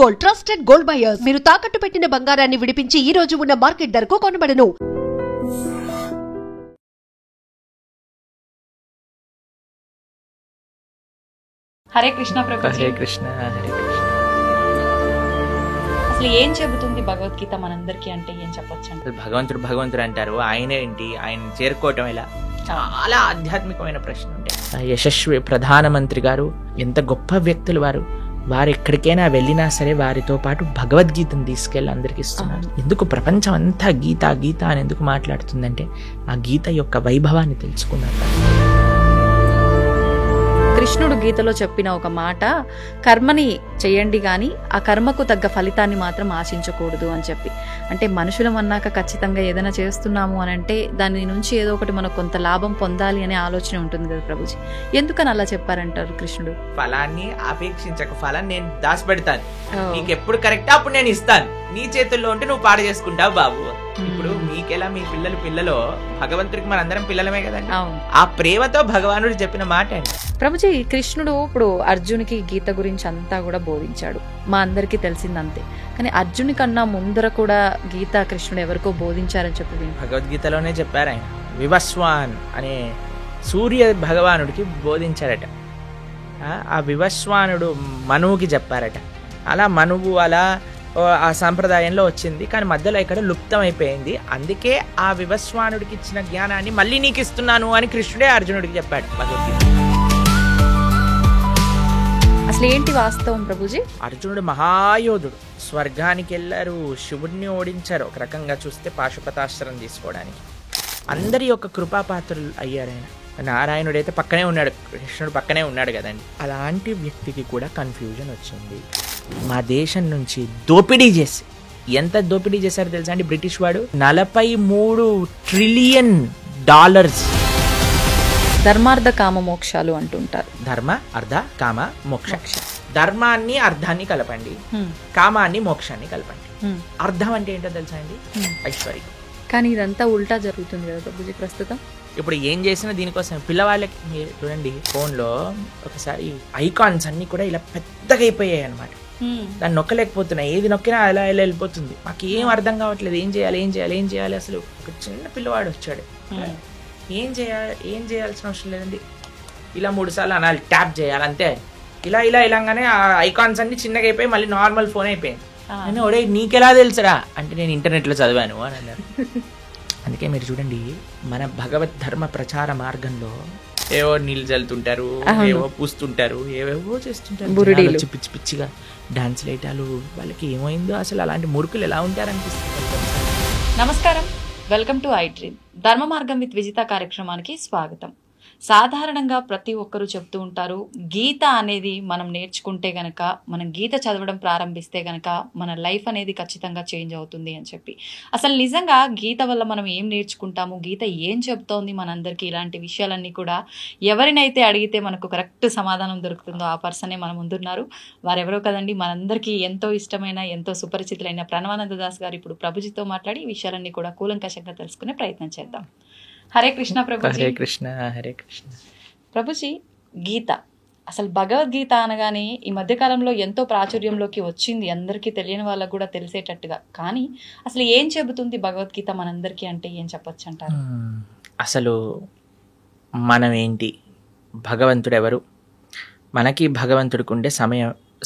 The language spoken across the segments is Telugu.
Gold, trusted gold buyers. మీరు తాకట్టు పెట్టిన బంగారాన్ని విడిపించి ఈ రోజు ఉన్న మార్కెట్ ధరకు కొనబడను. హరే కృష్ణ ప్రభుజీ. హరే కృష్ణ హరే కృష్ణ. అసలు ఏం చెబుతుంది భగవద్గీత మనందరికీ అంటే ఏం చెప్పొచ్చు అంటే? భగవంతుడు అంటారు, ఆయన ఏంటి, ఆయన చేరుకోవటం ఎలా? చాలా ఆధ్యాత్మికమైన ప్రశ్న ఉంటాయి. యశస్వి ప్రధానమంత్రి గారు ఎంత గొప్ప వ్యక్తులు వారు ఎక్కడికైనా వెళ్ళినా సరే వారితో పాటు భగవద్గీతను తీసుకెళ్ళి అందరికి ఇస్తున్నారు. ఎందుకు ప్రపంచం అంతా గీత గీత అని ఎందుకు మాట్లాడుతుందంటే ఆ గీత యొక్క వైభవాన్ని తెలుసుకున్నారు. కృష్ణుడు గీతలో చెప్పిన ఒక మాట, కర్మని చేయండి కానీ ఆ కర్మకు తగ్గ ఫలితాన్ని మాత్రం ఆశించకూడదు అని చెప్పి. అంటే మనుషులం అన్నాక ఖచ్చితంగా ఏదైనా చేస్తున్నాము అని అంటే దాని నుంచి ఏదో ఒకటి మనకు కొంత లాభం పొందాలి అనే ఆలోచన ఉంటుంది కదా ప్రభుజీ. ఎందుకని అలా చెప్పారంటారు కృష్ణుడు? ఫలాన్ని అపేక్షించక, ఫలాన్ని నేను దాచిపెడతాను, నీకు ఎప్పుడు కరెక్టా అప్పుడు నేను ఇస్తాను, నీ చేతుల్లో ఉంటే నువ్వు పాడు చేసుకుంటావు బాబు. ఇప్పుడు మీకెలా మీ పిల్లలు భగవంతుడికి మనందరం పిల్లలమే కదండి. ఆ ప్రేమతో భగవానుడు చెప్పిన మాట అండి. ప్రభుజీ, కృష్ణుడు ఇప్పుడు అర్జునికి గీత గురించి అంతా కూడా బోధించాడు, మా అందరికీ తెలిసిందంతే. కానీ అర్జుని కన్నా ముందర కూడా గీత కృష్ణుడు ఎవరికో బోధించారని చెప్పి భగవద్గీతలోనే చెప్పారు. ఆయన వివస్వాన్ అనే సూర్య భగవానుడికి బోధించారట. ఆ వివస్వానుడు మనువుకి చెప్పారట. అలా మనువు అలా ఆ సాంప్రదాయంలో వచ్చింది, కానీ మధ్యలో ఇక్కడ లుప్తం అయిపోయింది. అందుకే ఆ వివస్వానుడికి ఇచ్చిన జ్ఞానాన్ని మళ్ళీ నీకు ఇస్తున్నాను అని కృష్ణుడే అర్జునుడికి చెప్పాడు భగవద్గీత. అసలు ఏంటి వాస్తవం ప్రభుజీ? అర్జునుడు మహాయోధుడు, స్వర్గానికి వెళ్ళారు, శివుడిని ఓడించారు. ఒక రకంగా చూస్తే పాశుపతాస్త్రం తీసుకోవడానికి అందరి యొక్క కృపాపాత్రులు అయ్యారు. ఆయన నారాయణుడైతే పక్కనే ఉన్నాడు, కృష్ణుడు పక్కనే ఉన్నాడు కదండి. అలాంటి వ్యక్తికి కూడా కన్ఫ్యూజన్ వచ్చింది. మా దేశం నుంచి దోపిడీ చేసి, ఎంత దోపిడీ చేశారో తెలుసా అండి బ్రిటిష్ వాడు? 43 ట్రిలియన్ డాలర్స్. ధర్మార్థ కామ మోక్షాలు అంటుంటారు. ధర్మ అర్థ కామ మోక్ష. ధర్మాన్ని అర్థాన్ని కలపండి, కామాన్ని మోక్షాన్ని కలపండి. అర్థం అంటే ఏంటో తెలుసా అండి? ఐశ్వర్యం. కానీ ఇదంతా ఉల్టా జరుగుతుంది కదా ప్రభుజీ ప్రస్తుతం. ఇప్పుడు ఏం చేసినా దీనికోసం. పిల్లవాళ్ళకి చూడండి, ఫోన్లో ఒకసారి ఐకాన్స్ అన్ని కూడా ఇలా పెద్దగా అయిపోయాయి అనమాట. దాన్ని నొక్కలేకపోతున్నా, ఏది నొక్కినా అలా ఇలా వెళ్ళిపోతుంది. మాకు ఏం అర్థం కావట్లేదు, ఏం చేయాలి. అసలు ఒక చిన్న పిల్లవాడు వచ్చాడు, ఏం చేయాల్సిన అవసరం లేదండి, ఇలా 3 సార్లు అనాలి, ట్యాప్ చేయాలి అంతే. ఇలాగానే ఆ ఐకాన్స్ అన్ని చిన్నగా అయిపోయి మళ్ళీ నార్మల్ ఫోన్ అయిపోయింది. నేను ఒడే నీకెలా తెలుసురా అంటే నేను ఇంటర్నెట్లో చదివాను అని అన్నారు. అందుకే మీరు చూడండి, మన భగవద్ ధర్మ ప్రచార మార్గంలో ఏవో నీళ్ళు చల్లుతుంటారు, ఏవో పూస్తుంటారు, ఏవేవో చేస్తుంటారు, పిచ్చి పిచ్చిగా డాన్స్ లేటాలు. వాళ్ళకి ఏమైందో అసలు, అలాంటి మూర్ఖులు ఎలా ఉంటారనిపిస్తుంది. నమస్కారం, వెల్కమ్ టు ఐ డ్రీమ్. ధర్మ మార్గం విత్ విజిత కార్యక్రమానికి స్వాగతం. సాధారణంగా ప్రతి ఒక్కరూ చెప్తూ ఉంటారు, గీత అనేది మనం నేర్చుకుంటే గనక, మనం గీత చదవడం ప్రారంభిస్తే గనక మన లైఫ్ అనేది ఖచ్చితంగా చేంజ్ అవుతుంది అని చెప్పి. అసలు నిజంగా గీత వల్ల మనం ఏం నేర్చుకుంటాము, గీత ఏం చెప్తోంది మనందరికీ, ఇలాంటి విషయాలన్నీ కూడా ఎవరినైతే అడిగితే మనకు కరెక్ట్ సమాధానం దొరుకుతుందో ఆ పర్సనే మన ముందున్నారు. వారెవరో కదండి, మనందరికీ ఎంతో ఇష్టమైన, ఎంతో సుపరిచితులైన ప్రణవానంద దాస్ గారు ఇప్పుడు ప్రభుజీతో మాట్లాడి ఈ విషయాలన్నీ కూడా కూలంకషంగా తెలుసుకునే ప్రయత్నం చేద్దాం. హరే కృష్ణ ప్రభుజీ. హరే కృష్ణ హరే కృష్ణ. ప్రభుజీ, గీత అసలు భగవద్గీత అనగానే ఈ మధ్యకాలంలో ఎంతో ప్రాచుర్యంలోకి వచ్చింది, అందరికీ తెలియని వాళ్ళకు కూడా తెలిసేటట్టుగా. కానీ అసలు ఏం చెబుతుంది భగవద్గీత మనందరికీ అంటే ఏం చెప్పొచ్చు అంటారు? అసలు మనం ఏంటి, భగవంతుడు ఎవరు, మనకి భగవంతుడికి ఉండే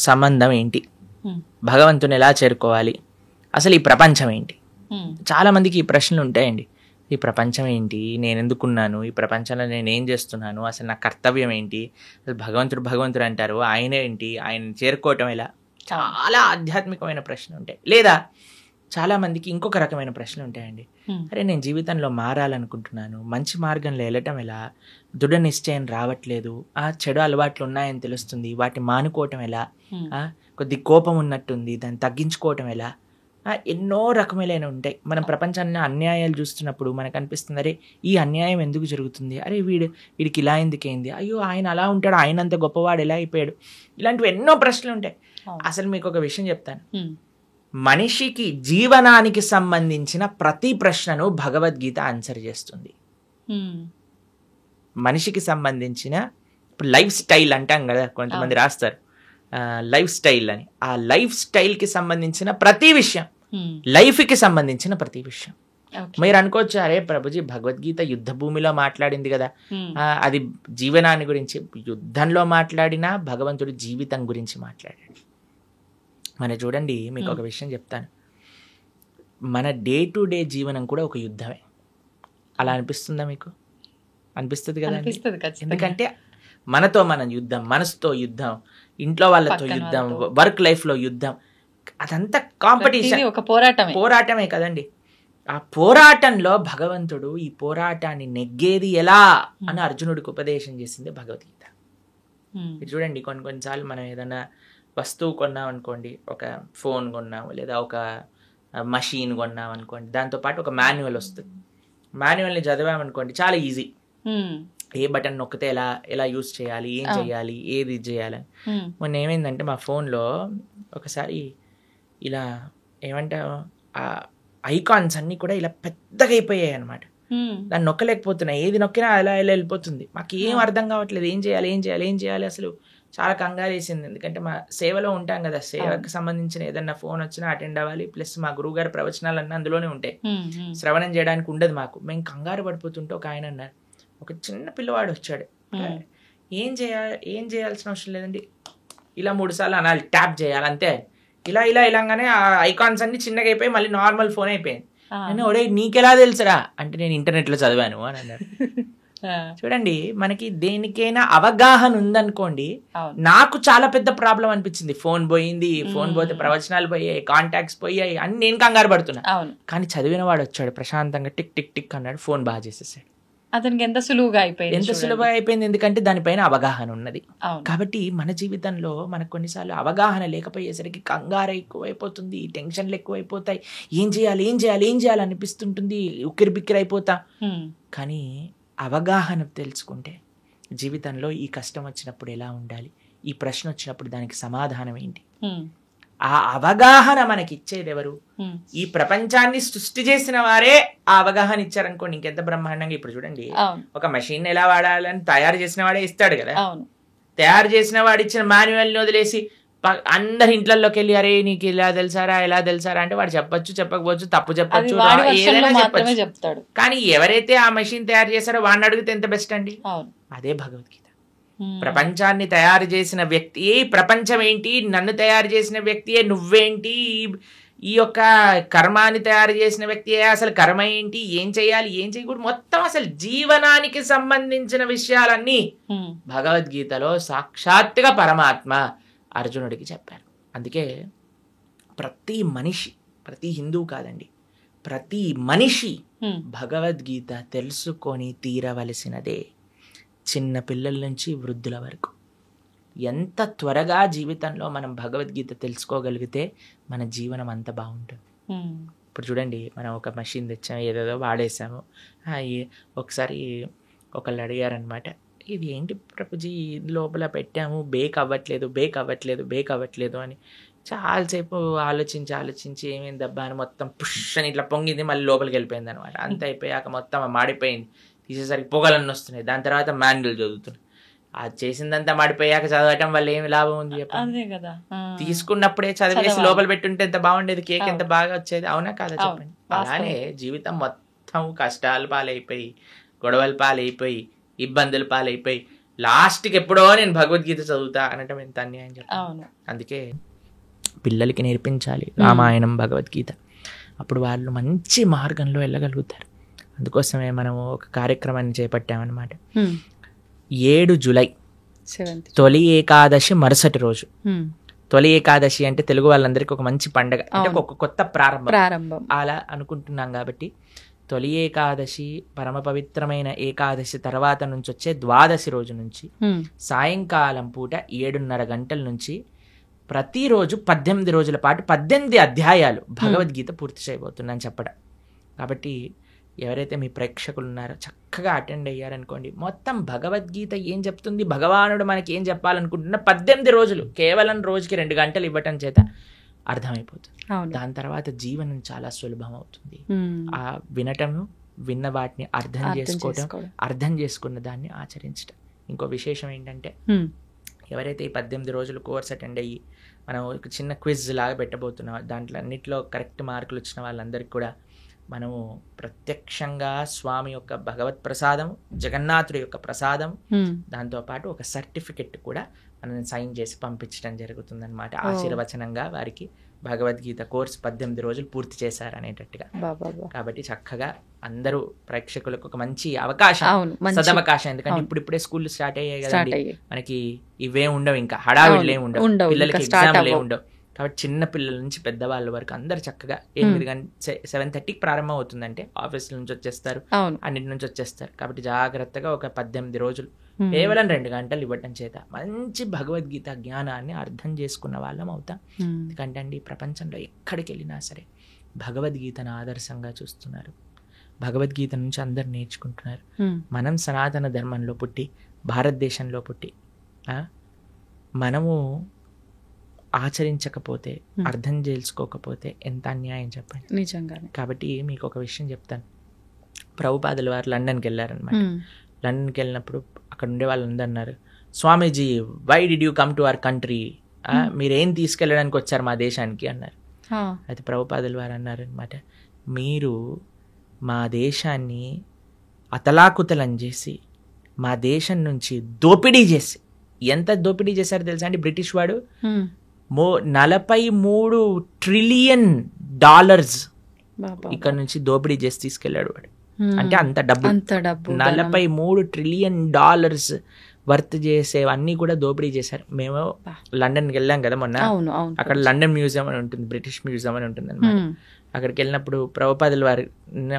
సంబంధం ఏంటి, భగవంతుని ఎలా చేరుకోవాలి, అసలు ఈ ప్రపంచం ఏంటి? చాలా మందికి ఈ ప్రశ్నలు ఉంటాయండి. ఈ ప్రపంచం ఏంటి, నేను ఎందుకున్నాను, ఈ ప్రపంచంలో నేను ఏం చేస్తున్నాను, అసలు నా కర్తవ్యం ఏంటి, అసలు భగవంతుడు అంటారు, ఆయన ఏంటి, ఆయన చేరుకోవటం ఎలా? చాలా ఆధ్యాత్మికమైన ప్రశ్నలు ఉంటాయి. లేదా చాలా మందికి ఇంకొక రకమైన ప్రశ్నలు ఉంటాయండి. అరే నేను జీవితంలో మారాలనుకుంటున్నాను, మంచి మార్గంలో వెళ్ళటం ఎలా, దృఢ నిశ్చయం రావట్లేదు, చెడు అలవాట్లు ఉన్నాయని తెలుస్తుంది, వాటిని మానుకోవటం ఎలా, కొద్ది కోపం ఉన్నట్టుంది, దాన్ని తగ్గించుకోవటం ఎలా, ఎన్నో రకములైన ఉంటాయి. మనం ప్రపంచాన్ని అన్యాయాలు చూస్తున్నప్పుడు మనకు అనిపిస్తుంది, అరే ఈ అన్యాయం ఎందుకు జరుగుతుంది, అరే వీడికి ఇలా ఎందుకైంది, అయ్యో ఆయన అలా ఉంటాడు, ఆయన అంత గొప్పవాడు ఎలా అయిపోయాడు, ఇలాంటివి ఎన్నో ప్రశ్నలు ఉంటాయి. అసలు మీకు ఒక విషయం చెప్తాను, మనిషికి జీవనానికి సంబంధించిన ప్రతి ప్రశ్నను భగవద్గీత ఆన్సర్ చేస్తుంది. మనిషికి సంబంధించిన ఇప్పుడు లైఫ్ స్టైల్ అంటాం కదా, కొంతమంది రాస్తారు లైఫ్ స్టైల్ అని. ఆ లైఫ్ స్టైల్కి సంబంధించిన ప్రతి విషయం, లైఫ్కి సంబంధించిన ప్రతి విషయం. మీరు అనుకోవచ్చు, అరే ప్రభుజీ భగవద్గీత యుద్ధ భూమిలో మాట్లాడింది కదా, అది జీవనాన్ని గురించి. యుద్ధంలో మాట్లాడినా భగవంతుడు జీవితం గురించి మాట్లాడాడు. మన చూడండి, మీకు ఒక విషయం చెప్తాను. మన డే టు డే జీవనం కూడా ఒక యుద్ధమే. అలా అనిపిస్తుందా మీకు? అనిపిస్తుంది కదా. ఎందుకంటే మనతో మనం యుద్ధం, మనసుతో యుద్ధం, ఇంట్లో వాళ్ళతో యుద్ధం, వర్క్ లైఫ్లో యుద్ధం, అదంతా కాంపిటీషన్, ఒక పోరాటమే కదండి. ఆ పోరాటంలో భగవంతుడు ఈ పోరాటాన్ని నెగ్గేది ఎలా అని అర్జునుడికి ఉపదేశం చేసింది భగవద్గీత. చూడండి, కొన్నిసార్లు మనం ఏదైనా వస్తువు కొన్నాం అనుకోండి, ఒక ఫోన్ కొన్నాము లేదా ఒక మషీన్ కొన్నాం అనుకోండి, దాంతోపాటు ఒక మాన్యువల్ వస్తుంది. మాన్యువల్ని చదివామనుకోండి, చాలా ఈజీ. ఏ బటన్ నొక్కితే ఎలా యూజ్ చేయాలి, ఏం చేయాలి, ఏది చేయాలి. మొన్న ఏమైందంటే మా ఫోన్లో ఒకసారి ఇలా ఏమంటారు, ఆ ఐకాన్స్ అన్నీ కూడా ఇలా పెద్దగా అయిపోయాయి అనమాట. దాన్ని నొక్కలేకపోతున్నాయి, ఏది నొక్కినా అలా వెళ్ళిపోతుంది. మాకు ఏం అర్థం కావట్లేదు, ఏం చేయాలి. అసలు చాలా కంగారు వేసింది. ఎందుకంటే మా సేవలో ఉంటాం కదా, సేవకు సంబంధించిన ఏదన్నా ఫోన్ వచ్చినా అటెండ్ అవ్వాలి. ప్లస్ మా గురువు గారి ప్రవచనాలు అన్నీ అందులోనే ఉంటాయి, శ్రవణం చేయడానికి ఉండదు మాకు. మేము కంగారు పడిపోతుంటే ఒక ఆయన అన్నారు, ఒక చిన్న పిల్లవాడు వచ్చాడు, ఏం చేయాల్సిన అవసరం లేదండి, ఇలా 3 సార్లు అనాలి, ట్యాప్ చేయాలి అంతే. ఇలాగానే ఆ ఐకాన్స్ అన్ని చిన్నగా అయిపోయి మళ్ళీ నార్మల్ ఫోన్ అయిపోయింది. నేను ఒడే నీకెలా తెలుసురా అంటే, నేను ఇంటర్నెట్లో చదివాను అని అన్నారు. చూడండి, మనకి దేనికైనా అవగాహన ఉందనుకోండి. నాకు చాలా పెద్ద ప్రాబ్లం అనిపించింది. ఫోన్ పోతే ప్రవచనాలు పోయాయి, కాంటాక్ట్స్ పోయాయి అని నేను కంగారు పడుతున్నా. కానీ చదివిన వాడు వచ్చాడు, ప్రశాంతంగా టిక్ టిక్ టిక్ అన్నాడు, ఫోన్ బాగా చేసేసాడు. అతనికి ఎంత సులువుగా అయిపోయింది, ఎందుకంటే దానిపైన అవగాహన ఉన్నది. కాబట్టి మన జీవితంలో మనకు కొన్నిసార్లు అవగాహన లేకపోయేసరికి కంగారు ఎక్కువైపోతుంది, టెన్షన్లు ఎక్కువైపోతాయి, ఏం చేయాలి అనిపిస్తుంటుంది, ఉక్కిరి బిక్కిరి అయిపోతా. కానీ అవగాహన తెలుసుకుంటే జీవితంలో ఈ కష్టం వచ్చినప్పుడు ఎలా ఉండాలి, ఈ ప్రశ్న వచ్చినప్పుడు దానికి సమాధానం ఏంటి, ఆ అవగాహన మనకి ఇచ్చేది ఎవరు? ఈ ప్రపంచాన్ని సృష్టి చేసిన వారే ఆ అవగాహన ఇచ్చారనుకోండి, ఇంకెంత బ్రహ్మాండంగా. ఇప్పుడు చూడండి, ఒక మెషిన్ ఎలా వాడాలని తయారు చేసిన వాడే ఇస్తాడు కదా. తయారు చేసిన వాడు ఇచ్చిన మాన్యువల్ని వదిలేసి అందరి ఇంట్లోకి వెళ్ళి, అరే నీకు ఇలా తెలుసారా అంటే వాడు చెప్పొచ్చు, చెప్పకపోవచ్చు, తప్పు చెప్పొచ్చు, ఏదైనా చెప్పొచ్చు. కానీ ఎవరైతే ఆ మెషిన్ తయారు చేశారో వాడిని అడిగితే ఎంత బెస్ట్ అండి. అదే భగవద్గీత. ప్రపంచాన్ని తయారు చేసిన వ్యక్తి, ప్రపంచం ఏంటి, నన్ను తయారు చేసిన వ్యక్తియే నువ్వేంటి, ఈ యొక్క కర్మాన్ని తయారు చేసిన వ్యక్తియే అసలు కర్మ ఏంటి, ఏం చేయాలి, ఏం చేయకూడదు, మొత్తం అసలు జీవనానికి సంబంధించిన విషయాలన్నీ భగవద్గీతలో సాక్షాత్తుగా పరమాత్మ అర్జునుడికి చెప్పారు. అందుకే ప్రతి మనిషి, ప్రతి హిందువు కాదండి, ప్రతి మనిషి భగవద్గీత తెలుసుకొని తీరవలసినదే. చిన్న పిల్లల నుంచి వృద్ధుల వరకు ఎంత త్వరగా జీవితంలో మనం భగవద్గీత తెలుసుకోగలిగితే మన జీవనం అంత బాగుంటుంది. ఇప్పుడు చూడండి, మనం ఒక మెషిన్ తెచ్చాము, ఏదేదో వాడేసాము. ఒకసారి ఒకళ్ళు అడిగారనమాట, ఇది ఏంటి ప్రభుజీ లోపల పెట్టాము, బేక్ అవ్వట్లేదు అని. చాలాసేపు ఆలోచించి ఏమైందబ్బా అని మొత్తం పుష్ అని ఇట్లా పొంగింది, మళ్ళీ లోపలికి వెళ్ళిపోయింది అనమాట. అంత అయిపోయాక మొత్తం మాడిపోయింది, తీసేసరికి పొగలన్నీ వస్తున్నాయి. దాని తర్వాత మాన్యువల్ చదువుతున్నాయి. అది చేసిందంతా మాడిపోయాక చదవటం వల్ల ఏమి లాభం ఉంది చెప్పండి. తీసుకున్నప్పుడే చదివేసి లోపల పెట్టుంటే ఎంత బాగుండేది, కేక్ ఎంత బాగా వచ్చేది, అవునా కాదా చెప్పండి. అలానే జీవితం మొత్తం కష్టాలు పాలైపోయి, గొడవల పాలైపోయి, ఇబ్బందుల పాలైపోయి, లాస్ట్కి ఎప్పుడో నేను భగవద్గీత చదువుతా అనటం ఎంత అన్యాయం చెప్పండి. అందుకే పిల్లలకి నేర్పించాలి రామాయణం, భగవద్గీత. అప్పుడు వాళ్ళు మంచి మార్గంలో వెళ్ళగలుగుతారు. అందుకోసమే మనము ఒక కార్యక్రమాన్ని చేపట్టామన్నమాట. 7 జూలై తొలి ఏకాదశి మరుసటి రోజు. తొలి ఏకాదశి అంటే తెలుగు వాళ్ళందరికీ ఒక మంచి పండగ, అంటే ఒక కొత్త ప్రారంభం అలా అనుకుంటున్నాం. కాబట్టి తొలి ఏకాదశి, పరమ పవిత్రమైన ఏకాదశి తర్వాత నుంచి వచ్చే ద్వాదశి రోజు నుంచి సాయంకాలం పూట 7:30 గంటల నుంచి ప్రతిరోజు 18 రోజుల పాటు 18 అధ్యాయాలు భగవద్గీత పూర్తి చేయబోతున్నాను చెప్పడం. కాబట్టి ఎవరైతే మీ ప్రేక్షకులు ఉన్నారో చక్కగా అటెండ్ అయ్యారనుకోండి, మొత్తం భగవద్గీత ఏం చెప్తుంది, భగవానుడు మనకి ఏం చెప్పాలనుకుంటున్నా 18 రోజులు కేవలం రోజుకి 2 గంటలు ఇవ్వటం చేత అర్థమైపోతుంది. దాని తర్వాత జీవనం చాలా సులభం అవుతుంది. ఆ వినటము, విన్న వాటిని అర్థం చేసుకోవటం, అర్థం చేసుకున్న దాన్ని ఆచరించటం. ఇంకో విశేషం ఏంటంటే ఎవరైతే ఈ 18 రోజులు కోర్స్ అటెండ్ అయ్యి మనం ఒక చిన్న క్విజ్ లాగా పెట్టబోతున్నాం, దాంట్లో అన్నింటిలో కరెక్ట్ మార్కులు వచ్చిన వాళ్ళందరికీ కూడా మనము ప్రత్యక్షంగా స్వామి యొక్క భగవత్ ప్రసాదం, జగన్నాథుడి యొక్క ప్రసాదం, దాంతోపాటు ఒక సర్టిఫికెట్ కూడా మనం సైన్ చేసి పంపించడం జరుగుతుందన్నమాట. ఆశీర్వచనంగా వారికి భగవద్గీత కోర్స్ 18 రోజులు పూర్తి చేశారు అనేటట్టుగా. కాబట్టి చక్కగా అందరూ ప్రేక్షకులకు ఒక మంచి అవకాశం, సదవకాశం. ఎందుకంటే ఇప్పుడిప్పుడే స్కూల్ స్టార్ట్ అయ్యాయి కదండి, మనకి ఇవే ఉండవు, ఇంకా హడావిడిలే ఉండవు, పిల్లలకి ఎగ్జామ్లే ఉండవు. కాబట్టి చిన్న పిల్లల నుంచి పెద్దవాళ్ళ వరకు అందరు చక్కగా 7:30కి ప్రారంభం అవుతుందంటే ఆఫీస్ నుంచి వచ్చేస్తారు, అన్నిటి నుంచి వచ్చేస్తారు. కాబట్టి జాగ్రత్తగా ఒక 18 రోజులు కేవలం 2 గంటలు ఇవ్వటం చేత మంచి భగవద్గీత జ్ఞానాన్ని అర్థం చేసుకున్న వాళ్ళం అవుతాం. ఎందుకంటే అండి ప్రపంచంలో ఎక్కడికి వెళ్ళినా సరే భగవద్గీతను ఆదర్శంగా చూస్తున్నారు, భగవద్గీత నుంచి అందరు నేర్చుకుంటున్నారు. మనం సనాతన ధర్మంలో పుట్టి, భారతదేశంలో పుట్టి మనము ఆచరించకపోతే, అర్థం చేసుకోకపోతే ఎంత అన్యాయం చెప్పండి. నిజంగానే. కాబట్టి మీకు ఒక విషయం చెప్తాను. ప్రభుపాదుల వారు లండన్కి వెళ్ళారనమాట. లండన్కి వెళ్ళినప్పుడు అక్కడ ఉండే వాళ్ళందరూ అన్నారు, Swamiji why did you come to our country, మీరేం తీసుకెళ్ళడానికి వచ్చారు మా దేశానికి అన్నారు. అయితే ప్రభుపాదుల వారు అన్నారు అనమాట, మీరు మా దేశాన్ని అతలాకుతలం చేసి, మా దేశం నుంచి దోపిడీ చేసి, ఎంత దోపిడీ చేశారో తెలుసా అండి బ్రిటిష్ వాడు, 43 ట్రిలియన్ డాలర్స్ ఇక్కడ నుంచి దోపిడీ చేసి తీసుకెళ్లాడు వాడు. అంటే అంత డబ్బు 43 ట్రిలియన్ డాలర్స్ వర్త్ చేసేవన్నీ కూడా దోపిడీ చేశారు. మేము లండన్కి వెళ్ళాం కదా మొన్న, అక్కడ లండన్ మ్యూజియం అని ఉంటుంది, బ్రిటిష్ మ్యూజియం అని ఉంటుంది అనమాట. అక్కడికి వెళ్ళినప్పుడు ప్రభుపాదుల వారు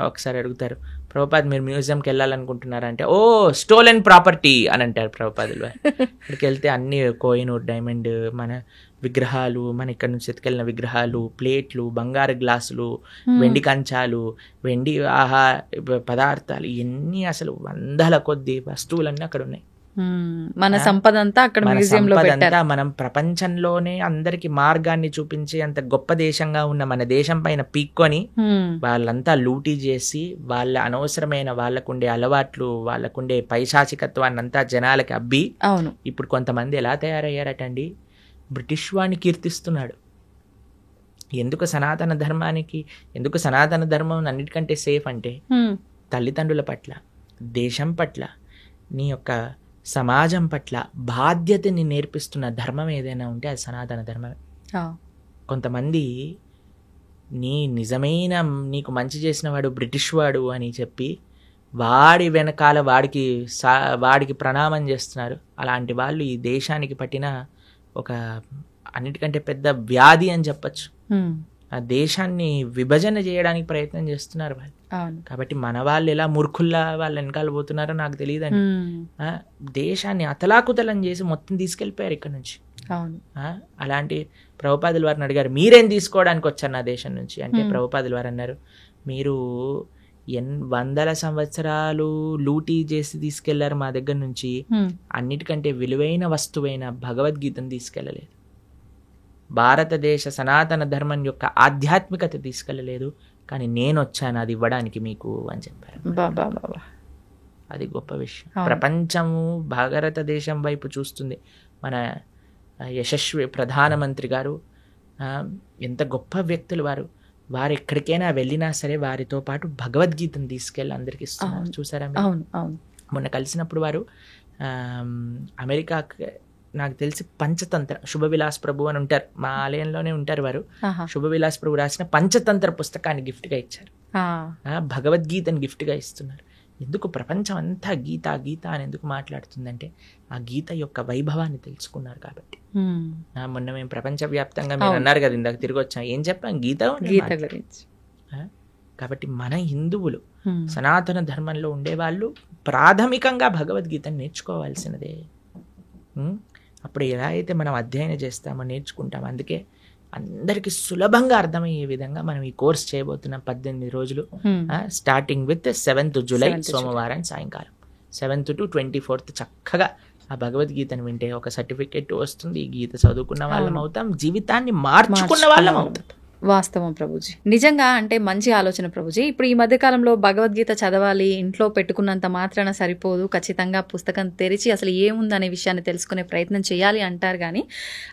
ఒకసారి అడుగుతారు, ప్రభుపాద్ మీరు మ్యూజియంకి వెళ్ళాలనుకుంటున్నారంటే, ఓ స్టోలెన్ ప్రాపర్టీ అని అంటారు ప్రభుపాదుల వారు. అక్కడికి వెళ్తే అన్ని కోహినూర్ డైమండ్ మన విగ్రహాలు, మన ఇక్కడ నుంచి ఎత్తుకెళ్ళిన విగ్రహాలు, ప్లేట్లు, బంగారు గ్లాసులు, వెండి కంచాలు, వెండి పదార్థాలు, ఇవన్నీ అసలు వందల కొద్ది వస్తువులన్నీ అక్కడ ఉన్నాయి. మన సంపద అంతా అక్కడ మ్యూజియంలో పెట్టారు. మనం ప్రపంచంలోనే అందరికి మార్గాన్ని చూపించి అంత గొప్ప దేశంగా ఉన్న మన దేశం పైన పీక్కొని వాళ్ళంతా లూటీ చేసి, వాళ్ళ అనవసరమైన వాళ్ళకుండే అలవాట్లు, వాళ్ళకుండే పైశాచికత్వాన్ని అంతా జనాలకి అబ్బి, ఇప్పుడు కొంతమంది ఎలా తయారయ్యారటండి, బ్రిటిష్ వాడిని కీర్తిస్తున్నాడు. ఎందుకు సనాతన ధర్మం అన్నిటికంటే సేఫ్ అంటే తల్లిదండ్రుల పట్ల, దేశం పట్ల, నీ యొక్క సమాజం పట్ల బాధ్యతని నేర్పిస్తున్న ధర్మం ఏదైనా ఉంటే అది సనాతన ధర్మమే. కొంతమంది నిజమైన నీకు మంచి చేసిన వాడు బ్రిటిష్ వాడు అని చెప్పి వాడి వెనకాల వాడికి ప్రణామం చేస్తున్నారు. అలాంటి వాళ్ళు ఈ దేశానికి పట్టిన ఒక అన్నిటికంటే పెద్ద వ్యాధి అని చెప్పచ్చు. ఆ దేశాన్ని విభజన చేయడానికి ప్రయత్నం చేస్తున్నారు వాళ్ళు. కాబట్టి మన వాళ్ళు ఎలా మూర్ఖుల్లా వాళ్ళ వెనకాల పోతున్నారో నాకు తెలియదండి. దేశాన్ని అతలాకుతలం చేసి మొత్తం తీసుకెళ్ళిపోయారు ఇక్కడ నుంచి. అలాంటి ప్రభుపాదుల వారిని అడిగారు, మీరేం తీసుకోవడానికి వచ్చారు నా దేశం నుంచి అంటే, ప్రభుపాదుల వారు అన్నారు, మీరు వందల సంవత్సరాలు లూటీ చేసి తీసుకెళ్లారు మా దగ్గర నుంచి, అన్నిటికంటే విలువైన వస్తువైన భగవద్గీతను తీసుకెళ్ళలేదు, భారతదేశ సనాతన ధర్మం యొక్క ఆధ్యాత్మికత తీసుకెళ్ళలేదు, కానీ నేను వచ్చాను అది ఇవ్వడానికి మీకు అని చెప్పారు. అది గొప్ప విషయం. ప్రపంచము భారతదేశం వైపు చూస్తుంది. మన యశస్వి ప్రధానమంత్రి గారు ఎంత గొప్ప వ్యక్తులు వారు ఎక్కడికైనా వెళ్ళినా సరే వారితో పాటు భగవద్గీతను తీసుకెళ్ళి అందరికి ఇస్తున్నారు. చూసారా? మొన్న కలిసినప్పుడు వారు అమెరికా, నాకు తెలిసి పంచతంత్ర శుభవిలాస్ ప్రభు అని ఉంటారు, మా ఆలయంలోనే ఉంటారు వారు. శుభవిలాస్ ప్రభు రాసిన పంచతంత్ర పుస్తకాన్ని గిఫ్ట్ గా ఇచ్చారు, భగవద్గీతని గిఫ్ట్ గా ఇస్తున్నారు. ఎందుకు ప్రపంచం అంతా గీత గీత అని ఎందుకు మాట్లాడుతుందంటే ఆ గీత యొక్క వైభవాన్ని తెలుసుకున్నారు కాబట్టి. మొన్న మేము ప్రపంచవ్యాప్తంగా మీరు అన్నారు కదా ఇందాక తిరిగి వచ్చాం, ఏం చెప్పాం? గీత గురించి. కాబట్టి మన హిందువులు సనాతన ధర్మంలో ఉండేవాళ్ళు ప్రాథమికంగా భగవద్గీతను నేర్చుకోవాల్సినదే. అప్పుడు ఎలా అయితే మనం అధ్యయనం చేస్తామో నేర్చుకుంటామో, అందుకే అందరికి సులభంగా అర్థమయ్యే విధంగా మనం ఈ కోర్స్ చేయబోతున్నాం. 18 రోజులు, స్టార్టింగ్ విత్ 7th జూలై సోమవారం సాయంకాలం 7th to 24th చక్కగా ఆ భగవద్గీతను వింటే ఒక సర్టిఫికెట్ వస్తుంది. ఈ గీత చదువుకున్న వాళ్ళం అవుతాం, జీవితాన్ని మార్చుకున్న వాళ్ళం అవుతాం. వాస్తవం ప్రభుజీ. నిజంగా అంటే మంచి ఆలోచన ప్రభుజీ. ఇప్పుడు ఈ మధ్యకాలంలో భగవద్గీత చదవాలి, ఇంట్లో పెట్టుకున్నంత మాత్రాన సరిపోదు, ఖచ్చితంగా పుస్తకం తెరిచి అసలు ఏముందనే విషయాన్ని తెలుసుకునే ప్రయత్నం చేయాలి అంటారు. కానీ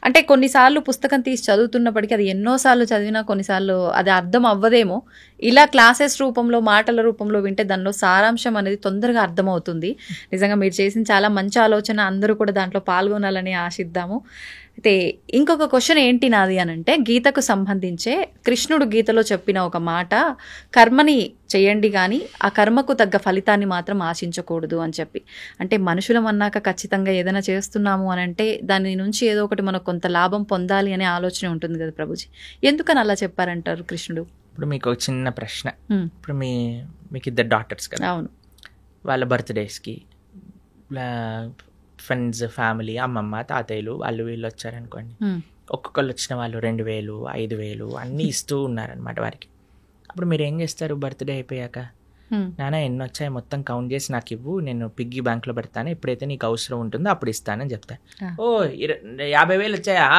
అంటే కొన్నిసార్లు పుస్తకం తీసి చదువుతున్నప్పటికీ అది ఎన్నోసార్లు చదివినా కొన్నిసార్లు అది అర్థం అవ్వదేమో. ఇలా క్లాసెస్ రూపంలో, మాటల రూపంలో వింటే దానిలో సారాంశం అనేది తొందరగా అర్థమవుతుంది. నిజంగా మీరు చేసిన చాలా మంచి ఆలోచన, అందరూ కూడా దాంట్లో పాల్గొనాలని ఆశిద్దాము. అయితే ఇంకొక క్వశ్చన్ ఏంటి నాది అనంటే, గీతకు సంబంధించే కృష్ణుడు గీతలో చెప్పిన ఒక మాట, కర్మని చేయండి కానీ ఆ కర్మకు తగ్గ ఫలితాన్ని మాత్రం ఆశించకూడదు అని చెప్పి. అంటే మనుషులం అన్నాక ఖచ్చితంగా ఏదైనా చేస్తున్నాము అని అంటే దాని నుంచి ఏదో ఒకటి మనకు కొంత లాభం పొందాలి అనే ఆలోచన ఉంటుంది కదా ప్రభుజీ. ఎందుకని అలా చెప్పారంటారు కృష్ణుడు? ఇప్పుడు మీకు ఒక చిన్న ప్రశ్న. ఇప్పుడు మీకు ఇద్దరు డాటర్స్ కదా, అవును, వాళ్ళ బర్త్డేస్కి ఫ్రెండ్స్, ఫ్యామిలీ, అమ్మమ్మ, తాతయ్యలు వాళ్ళు వీళ్ళు వచ్చారనుకోండి. ఒక్కొక్కళ్ళు వచ్చిన వాళ్ళు 2,000, 5,000 అన్నీ ఇస్తూ ఉన్నారనమాట వారికి. అప్పుడు మీరు ఏం చేస్తారు? బర్త్డే అయిపోయాక, నాన్న ఎన్ని వచ్చాయి మొత్తం కౌంట్ చేసి నాకు ఇవ్వు, నేను పిగ్గీ బ్యాంక్లో పెడతాను, ఎప్పుడైతే నీకు అవసరం ఉంటుందో అప్పుడు ఇస్తానని చెప్తాను. ఓ 50,000 వచ్చాయా,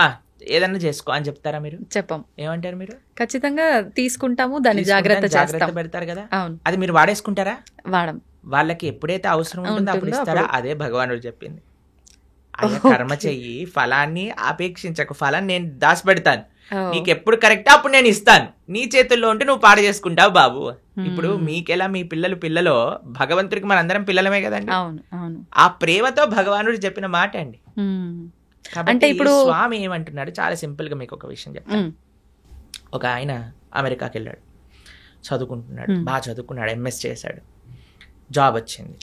ఏదన్నా చేసుకో అని చెప్తారా మీరు? చెప్పం. ఏమంటారు మీరు? ఖచ్చితంగా తీసుకుంటాము, దాన్ని జాగ్రత్త పెడతారు కదా. అవును. అది మీరు వాడేసుకుంటారా? వాడం. వాళ్ళకి ఎప్పుడైతే అవసరం ఉంటుందో అప్పుడు ఇస్తారా? అదే భగవానుడు చెప్పింది. అయ్యా కర్మ చెయ్యి, ఫలాన్ని అపేక్షించకు, ఫలాన్ని నేను దాచిపెడతాను, నీకు ఎప్పుడు కరెక్ట్ అప్పుడు నేను ఇస్తాను, నీ చేతుల్లో ఉంటే నువ్వు పాడు చేసుకుంటావు బాబు. ఇప్పుడు మీకెలా మీ పిల్లలో భగవంతుడికి మనందరం పిల్లలమే కదండి. ఆ ప్రేమతో భగవానుడు చెప్పిన మాట అండి. అంటే ఇప్పుడు స్వామి ఏమంటున్నాడు, చాలా సింపుల్ గా మీకు ఒక విషయం చెప్తాను. ఒక ఆయన అమెరికాకి వెళ్ళాడు, చదువుకుంటున్నాడు, బాగా చదువుకున్నాడు, ఎంఎస్ చేశాడు, జాబ్ వచ్చింది.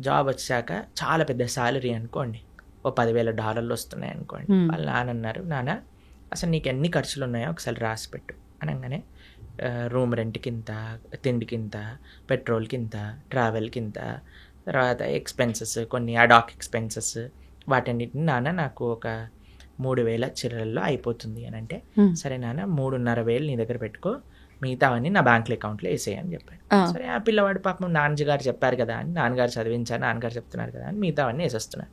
జాబ్ వచ్చాక చాలా పెద్ద శాలరీ అనుకోండి, ఓ $10,000 వస్తున్నాయి అనుకోండి. వాళ్ళ నాన్న అన్నారు, నాన్న అసలు నీకు ఎన్ని ఖర్చులు ఉన్నాయో ఒకసారి రాసి పెట్టు అనగానే, రూమ్ రెంట్కి ఇంత, తిండికి ఇంత, పెట్రోల్కి ఇంత, ట్రావెల్కి ఇంత, తర్వాత ఎక్స్పెన్సెస్, కొన్ని అడాక్ ఎక్స్పెన్సెస్, వాటన్నిటిని నాన్న నాకు ఒక 3,000 చిల్లరల్లో అయిపోతుంది అని అంటే, సరే నాన్న 3,500 నీ దగ్గర పెట్టుకో, మిగతావన్నీ నా బ్యాంక్ అకౌంట్లో వేసేయని చెప్పాడు. సరే ఆ పిల్లవాడు పాపం నాన్నగారు చెప్పారు కదా అని, నాన్నగారు చదివించారు, నాన్నగారు చెప్తున్నారు కదా అని మిగతావన్నీ వేసేస్తున్నారు.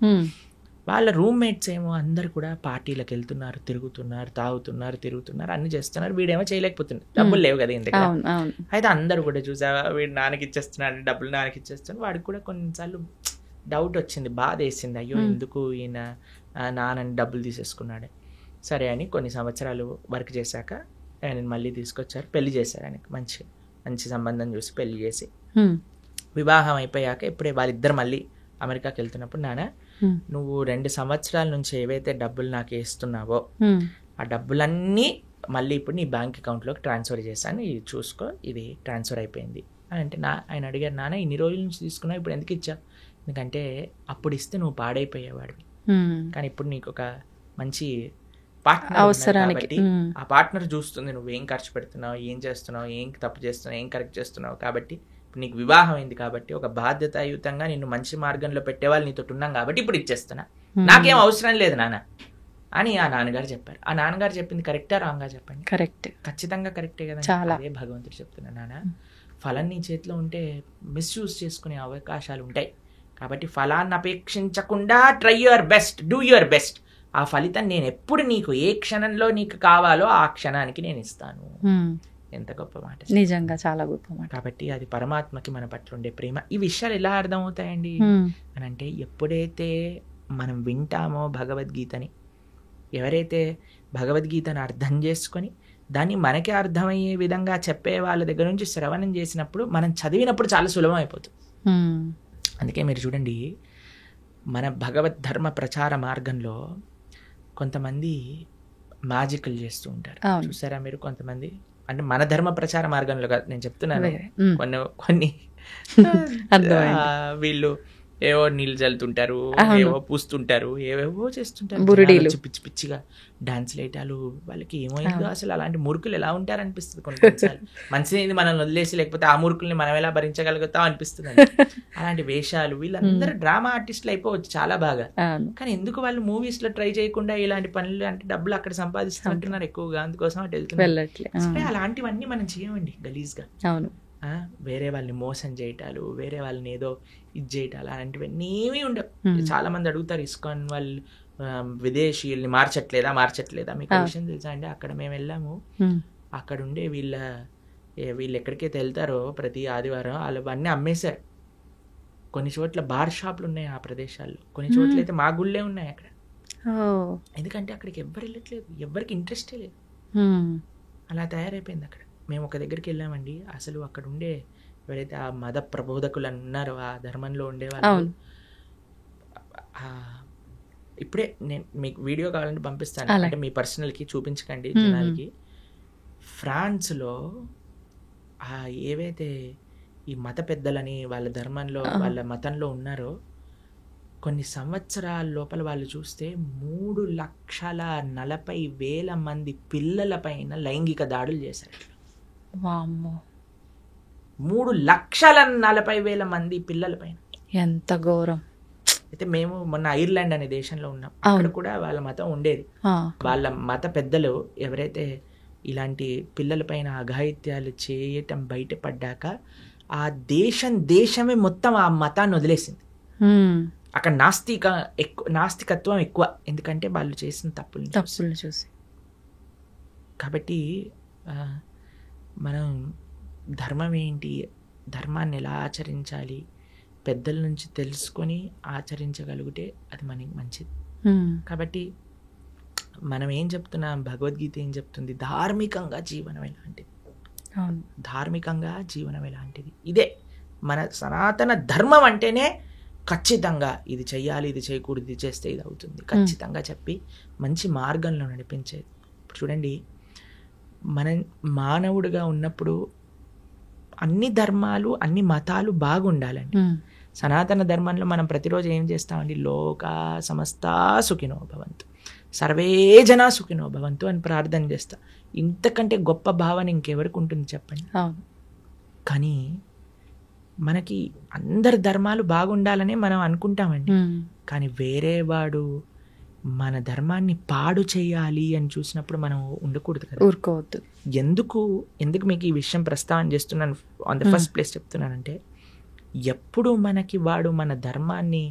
వాళ్ళ రూమ్మేట్స్ ఏమో అందరు కూడా పార్టీలకు వెళ్తున్నారు, తిరుగుతున్నారు, తాగుతున్నారు, తిరుగుతున్నారు, అన్ని చేస్తున్నారు. వీడేమో చేయలేకపోతున్నారు, డబ్బులు లేవు కదా ఇంత. అయితే అందరూ కూడా చూసావా, వీడు నాన్నకి ఇచ్చేస్తున్నాడు, డబ్బులు నాన్నకి ఇచ్చేస్తున్నాడు. వాడికి కూడా కొన్నిసార్లు డౌట్ వచ్చింది, బాధ వేసింది, అయ్యో ఎందుకు ఈయన నాన్నని డబ్బులు తీసేసుకున్నాడు. సరే అని కొన్ని సంవత్సరాలు వర్క్ చేశాక ఆయన మళ్ళీ తీసుకొచ్చారు, పెళ్లి చేశారు. ఆయనకి మంచి సంబంధం చూసి పెళ్లి చేసి, వివాహం అయిపోయాక ఇప్పుడే వాళ్ళిద్దరు మళ్ళీ అమెరికాకి వెళ్తున్నప్పుడు, నాన్న నువ్వు 2 సంవత్సరాల నుంచి ఏవైతే డబ్బులు నాకు వేస్తున్నావో ఆ డబ్బులన్నీ మళ్ళీ ఇప్పుడు నీ బ్యాంక్ అకౌంట్లోకి ట్రాన్స్ఫర్ చేశాను, ఇది చూసుకో, ఇది ట్రాన్స్ఫర్ అయిపోయింది అని అంటే, ఆయన అడిగారు, నాన్న ఇన్ని రోజుల నుంచి తీసుకున్నావు, ఇప్పుడు ఎందుకు ఇచ్చా? ఎందుకంటే అప్పుడు ఇస్తే నువ్వు పాడైపోయేవాడివి, కానీ ఇప్పుడు నీకు ఒక మంచి పార్ట్నర్ అవసరానికి, ఆ పార్ట్నర్ చూస్తుంది నువ్వేం ఖర్చు పెడుతున్నావు, ఏం చేస్తున్నావు, ఏం తప్పు చేస్తున్నావు, ఏం కరెక్ట్ చేస్తున్నావు, కాబట్టి నీకు వివాహం అయింది కాబట్టి ఒక బాధ్యతాయుతంగా నిన్ను మంచి మార్గంలో పెట్టేవాళ్ళు నీతో ఉన్నాం కాబట్టి ఇప్పుడు ఇచ్చేస్తున్నా, నాకేం అవసరం లేదు నాన్న అని ఆ నాన్నగారు చెప్పారు. ఆ నాన్నగారు చెప్పింది కరెక్టా రాంగా చెప్పండి? కరెక్ట్, ఖచ్చితంగా కరెక్టే కదా. అదే భగవంతుడు చెప్తున్నా, నాన్న ఫలం నీ చేతిలో ఉంటే మిస్యూజ్ చేసుకునే అవకాశాలు ఉంటాయి, కాబట్టి ఫలాన్ని అపేక్షించకుండా try your best, do your best. ఆ ఫలితం నేను ఎప్పుడు నీకు ఏ క్షణంలో నీకు కావాలో ఆ క్షణానికి నేను ఇస్తాను. ఎంత గొప్ప మాట, నిజంగా చాలా గొప్ప మాట. కాబట్టి అది పరమాత్మకి మన పట్ల ఉండే ప్రేమ. ఈ విషయాలు ఎలా అర్థమవుతాయండి అని అంటే, ఎప్పుడైతే మనం వింటామో భగవద్గీతని, ఎవరైతే భగవద్గీతను అర్థం చేసుకొని దాన్ని మనకే అర్థమయ్యే విధంగా చెప్పే వాళ్ళ దగ్గర నుంచి శ్రవణం చేసినప్పుడు, మనం చదివినప్పుడు చాలా సులభం అయిపోతుంది. అందుకే మీరు చూడండి, మన భగవద్ ధర్మ ప్రచార మార్గంలో కొంతమంది మ్యాజికల్ చేస్తూ ఉంటారు, చూసారా మీరు? కొంతమంది అంటే మన ధర్మ ప్రచార మార్గంలో కాదు నేను చెప్తున్నాను, కొన్ని వీళ్ళు ఏవో నీళ్ళు చల్లుతుంటారు, ఏవో పూస్తుంటారు, ఏవేవో చేస్తుంటారు, పిచ్చి పిచ్చిగా డాన్స్ లేటాలు, వాళ్ళకి ఏమైందో అసలు అలాంటి మూర్ఖులు ఎలా ఉంటారు అనిపిస్తుంది కొన్నిసార్లు. మంచిది మనం వదిలేసి, లేకపోతే ఆ మూర్ఖుల్ని మనం ఎలా భరించగలుగుతాం అనిపిస్తుంది. అలాంటి వేషాలు, వీళ్ళందరూ డ్రామా ఆర్టిస్టులు అయిపోవచ్చు చాలా బాగా, కానీ ఎందుకు వాళ్ళు మూవీస్ లో ట్రై చేయకుండా ఇలాంటి పనులు, అంటే డబ్బులు అక్కడ సంపాదిస్తుంటున్నారు ఎక్కువగా, అందుకోసం అటు వెళ్తున్నారు. అలాంటివన్నీ మనం చేయమండి గలీజ్గా. అవును, వేరే వాళ్ళని మోసం చేయటాలు, వేరే వాళ్ళని ఏదో ఇది చేయటాలు, అలాంటివన్నీ ఏమీ ఉండవు. చాలా మంది అడుగుతారు, ఇస్కాన్ వాళ్ళు విదేశీయుల్ని మార్చట్లేదా? మీకు విషయం తెలుసా అండి, అక్కడ మేము వెళ్ళాము, అక్కడుండే వీళ్ళు ఎక్కడికైతే వెళ్తారో ప్రతి ఆదివారం వాళ్ళు అన్నీ అమ్మేశారు. కొన్ని చోట్ల బార్ షాపులు ఉన్నాయి ఆ ప్రదేశాల్లో, కొన్ని చోట్ల అయితే మా గుళ్ళే ఉన్నాయి అక్కడ. ఎందుకంటే అక్కడికి ఎవ్వరు వెళ్ళట్లేదు, ఎవ్వరికి ఇంట్రెస్టే లేదు. అలా తయారైపోయింది అక్కడ. మేము ఒక దగ్గరికి వెళ్ళామండి, అసలు అక్కడ ఉండే ఎవరైతే ఆ మత ప్రబోధకులు ఉన్నారో, ఆ ధర్మంలో ఉండేవాళ్ళు, ఇప్పుడే నేను మీకు వీడియో కావాలంటే పంపిస్తాను, అంటే మీ పర్సనల్కి చూపించకండి జనాలకి. ఫ్రాన్స్లో ఏవైతే ఈ మత పెద్దలని వాళ్ళ ధర్మంలో వాళ్ళ మతంలో ఉన్నారో, కొన్ని సంవత్సరాల లోపల వాళ్ళు చూస్తే 3,40,000 మంది పిల్లల పైన లైంగిక దాడులు చేశారు. 3,40,000 మంది పిల్లల పైన. ఎంత ఘోరం. అయితే మేము మొన్న ఐర్లాండ్ అనే దేశంలో ఉన్నాం, అక్కడ కూడా వాళ్ళ మతం ఉండేది. వాళ్ళ మత పెద్దలు ఎవరైతే ఇలాంటి పిల్లల పైన అఘాయిత్యాలు చేయటం బయటపడ్డాక ఆ దేశమే మొత్తం ఆ మతాన్ని వదిలేసింది. అక్కడ నాస్తికత్వం ఎక్కువ, ఎందుకంటే వాళ్ళు చేసిన తప్పులు చూసి. కాబట్టి మనం ధర్మం ఏంటి, ధర్మాన్ని ఎలా ఆచరించాలి, పెద్దల నుంచి తెలుసుకొని ఆచరించగలిగితే అది మనకి మంచిది. కాబట్టి మనం ఏం చెప్తున్నాం, భగవద్గీత ఏం చెప్తుంది, ధార్మికంగా జీవనం ఎలాంటిది, ధార్మికంగా జీవనం ఎలాంటిది, ఇదే మన సనాతన ధర్మం అంటేనే ఖచ్చితంగా ఇది చెయ్యాలి, ఇది చేయకూడదు, ఇది చేస్తే ఇది అవుతుంది ఖచ్చితంగా చెప్పి మంచి మార్గంలో నడిపించేది. ఇప్పుడు చూడండి, మన మానవుడిగా ఉన్నప్పుడు అన్ని ధర్మాలు అన్ని మతాలు బాగుండాలండి. సనాతన ధర్మంలో మనం ప్రతిరోజు ఏం చేస్తామండి, లోకా సమస్తా సుఖినో భవంతు, సర్వే జనా సుఖినో భవంతు అని ప్రార్థన చేస్తా. ఇంతకంటే గొప్ప భావన ఇంకెవరికి ఉంటుంది చెప్పండి. కానీ మనకి అందరి ధర్మాలు బాగుండాలనే మనం అనుకుంటామండి, కానీ వేరే వాడు మన ధర్మాన్ని పాడు చేయాలి అని చూసినప్పుడు మనం ఉండకూడదు కదా, ఊరుకోవద్దు. ఎందుకు మీకు ఈ విషయం ప్రస్తావన చేస్తున్నాను, ఆన్ ద ఫస్ట్ ప్లేస్ చెప్తున్నానంటే, ఎప్పుడు మనకి వాడు మన ధర్మాన్ని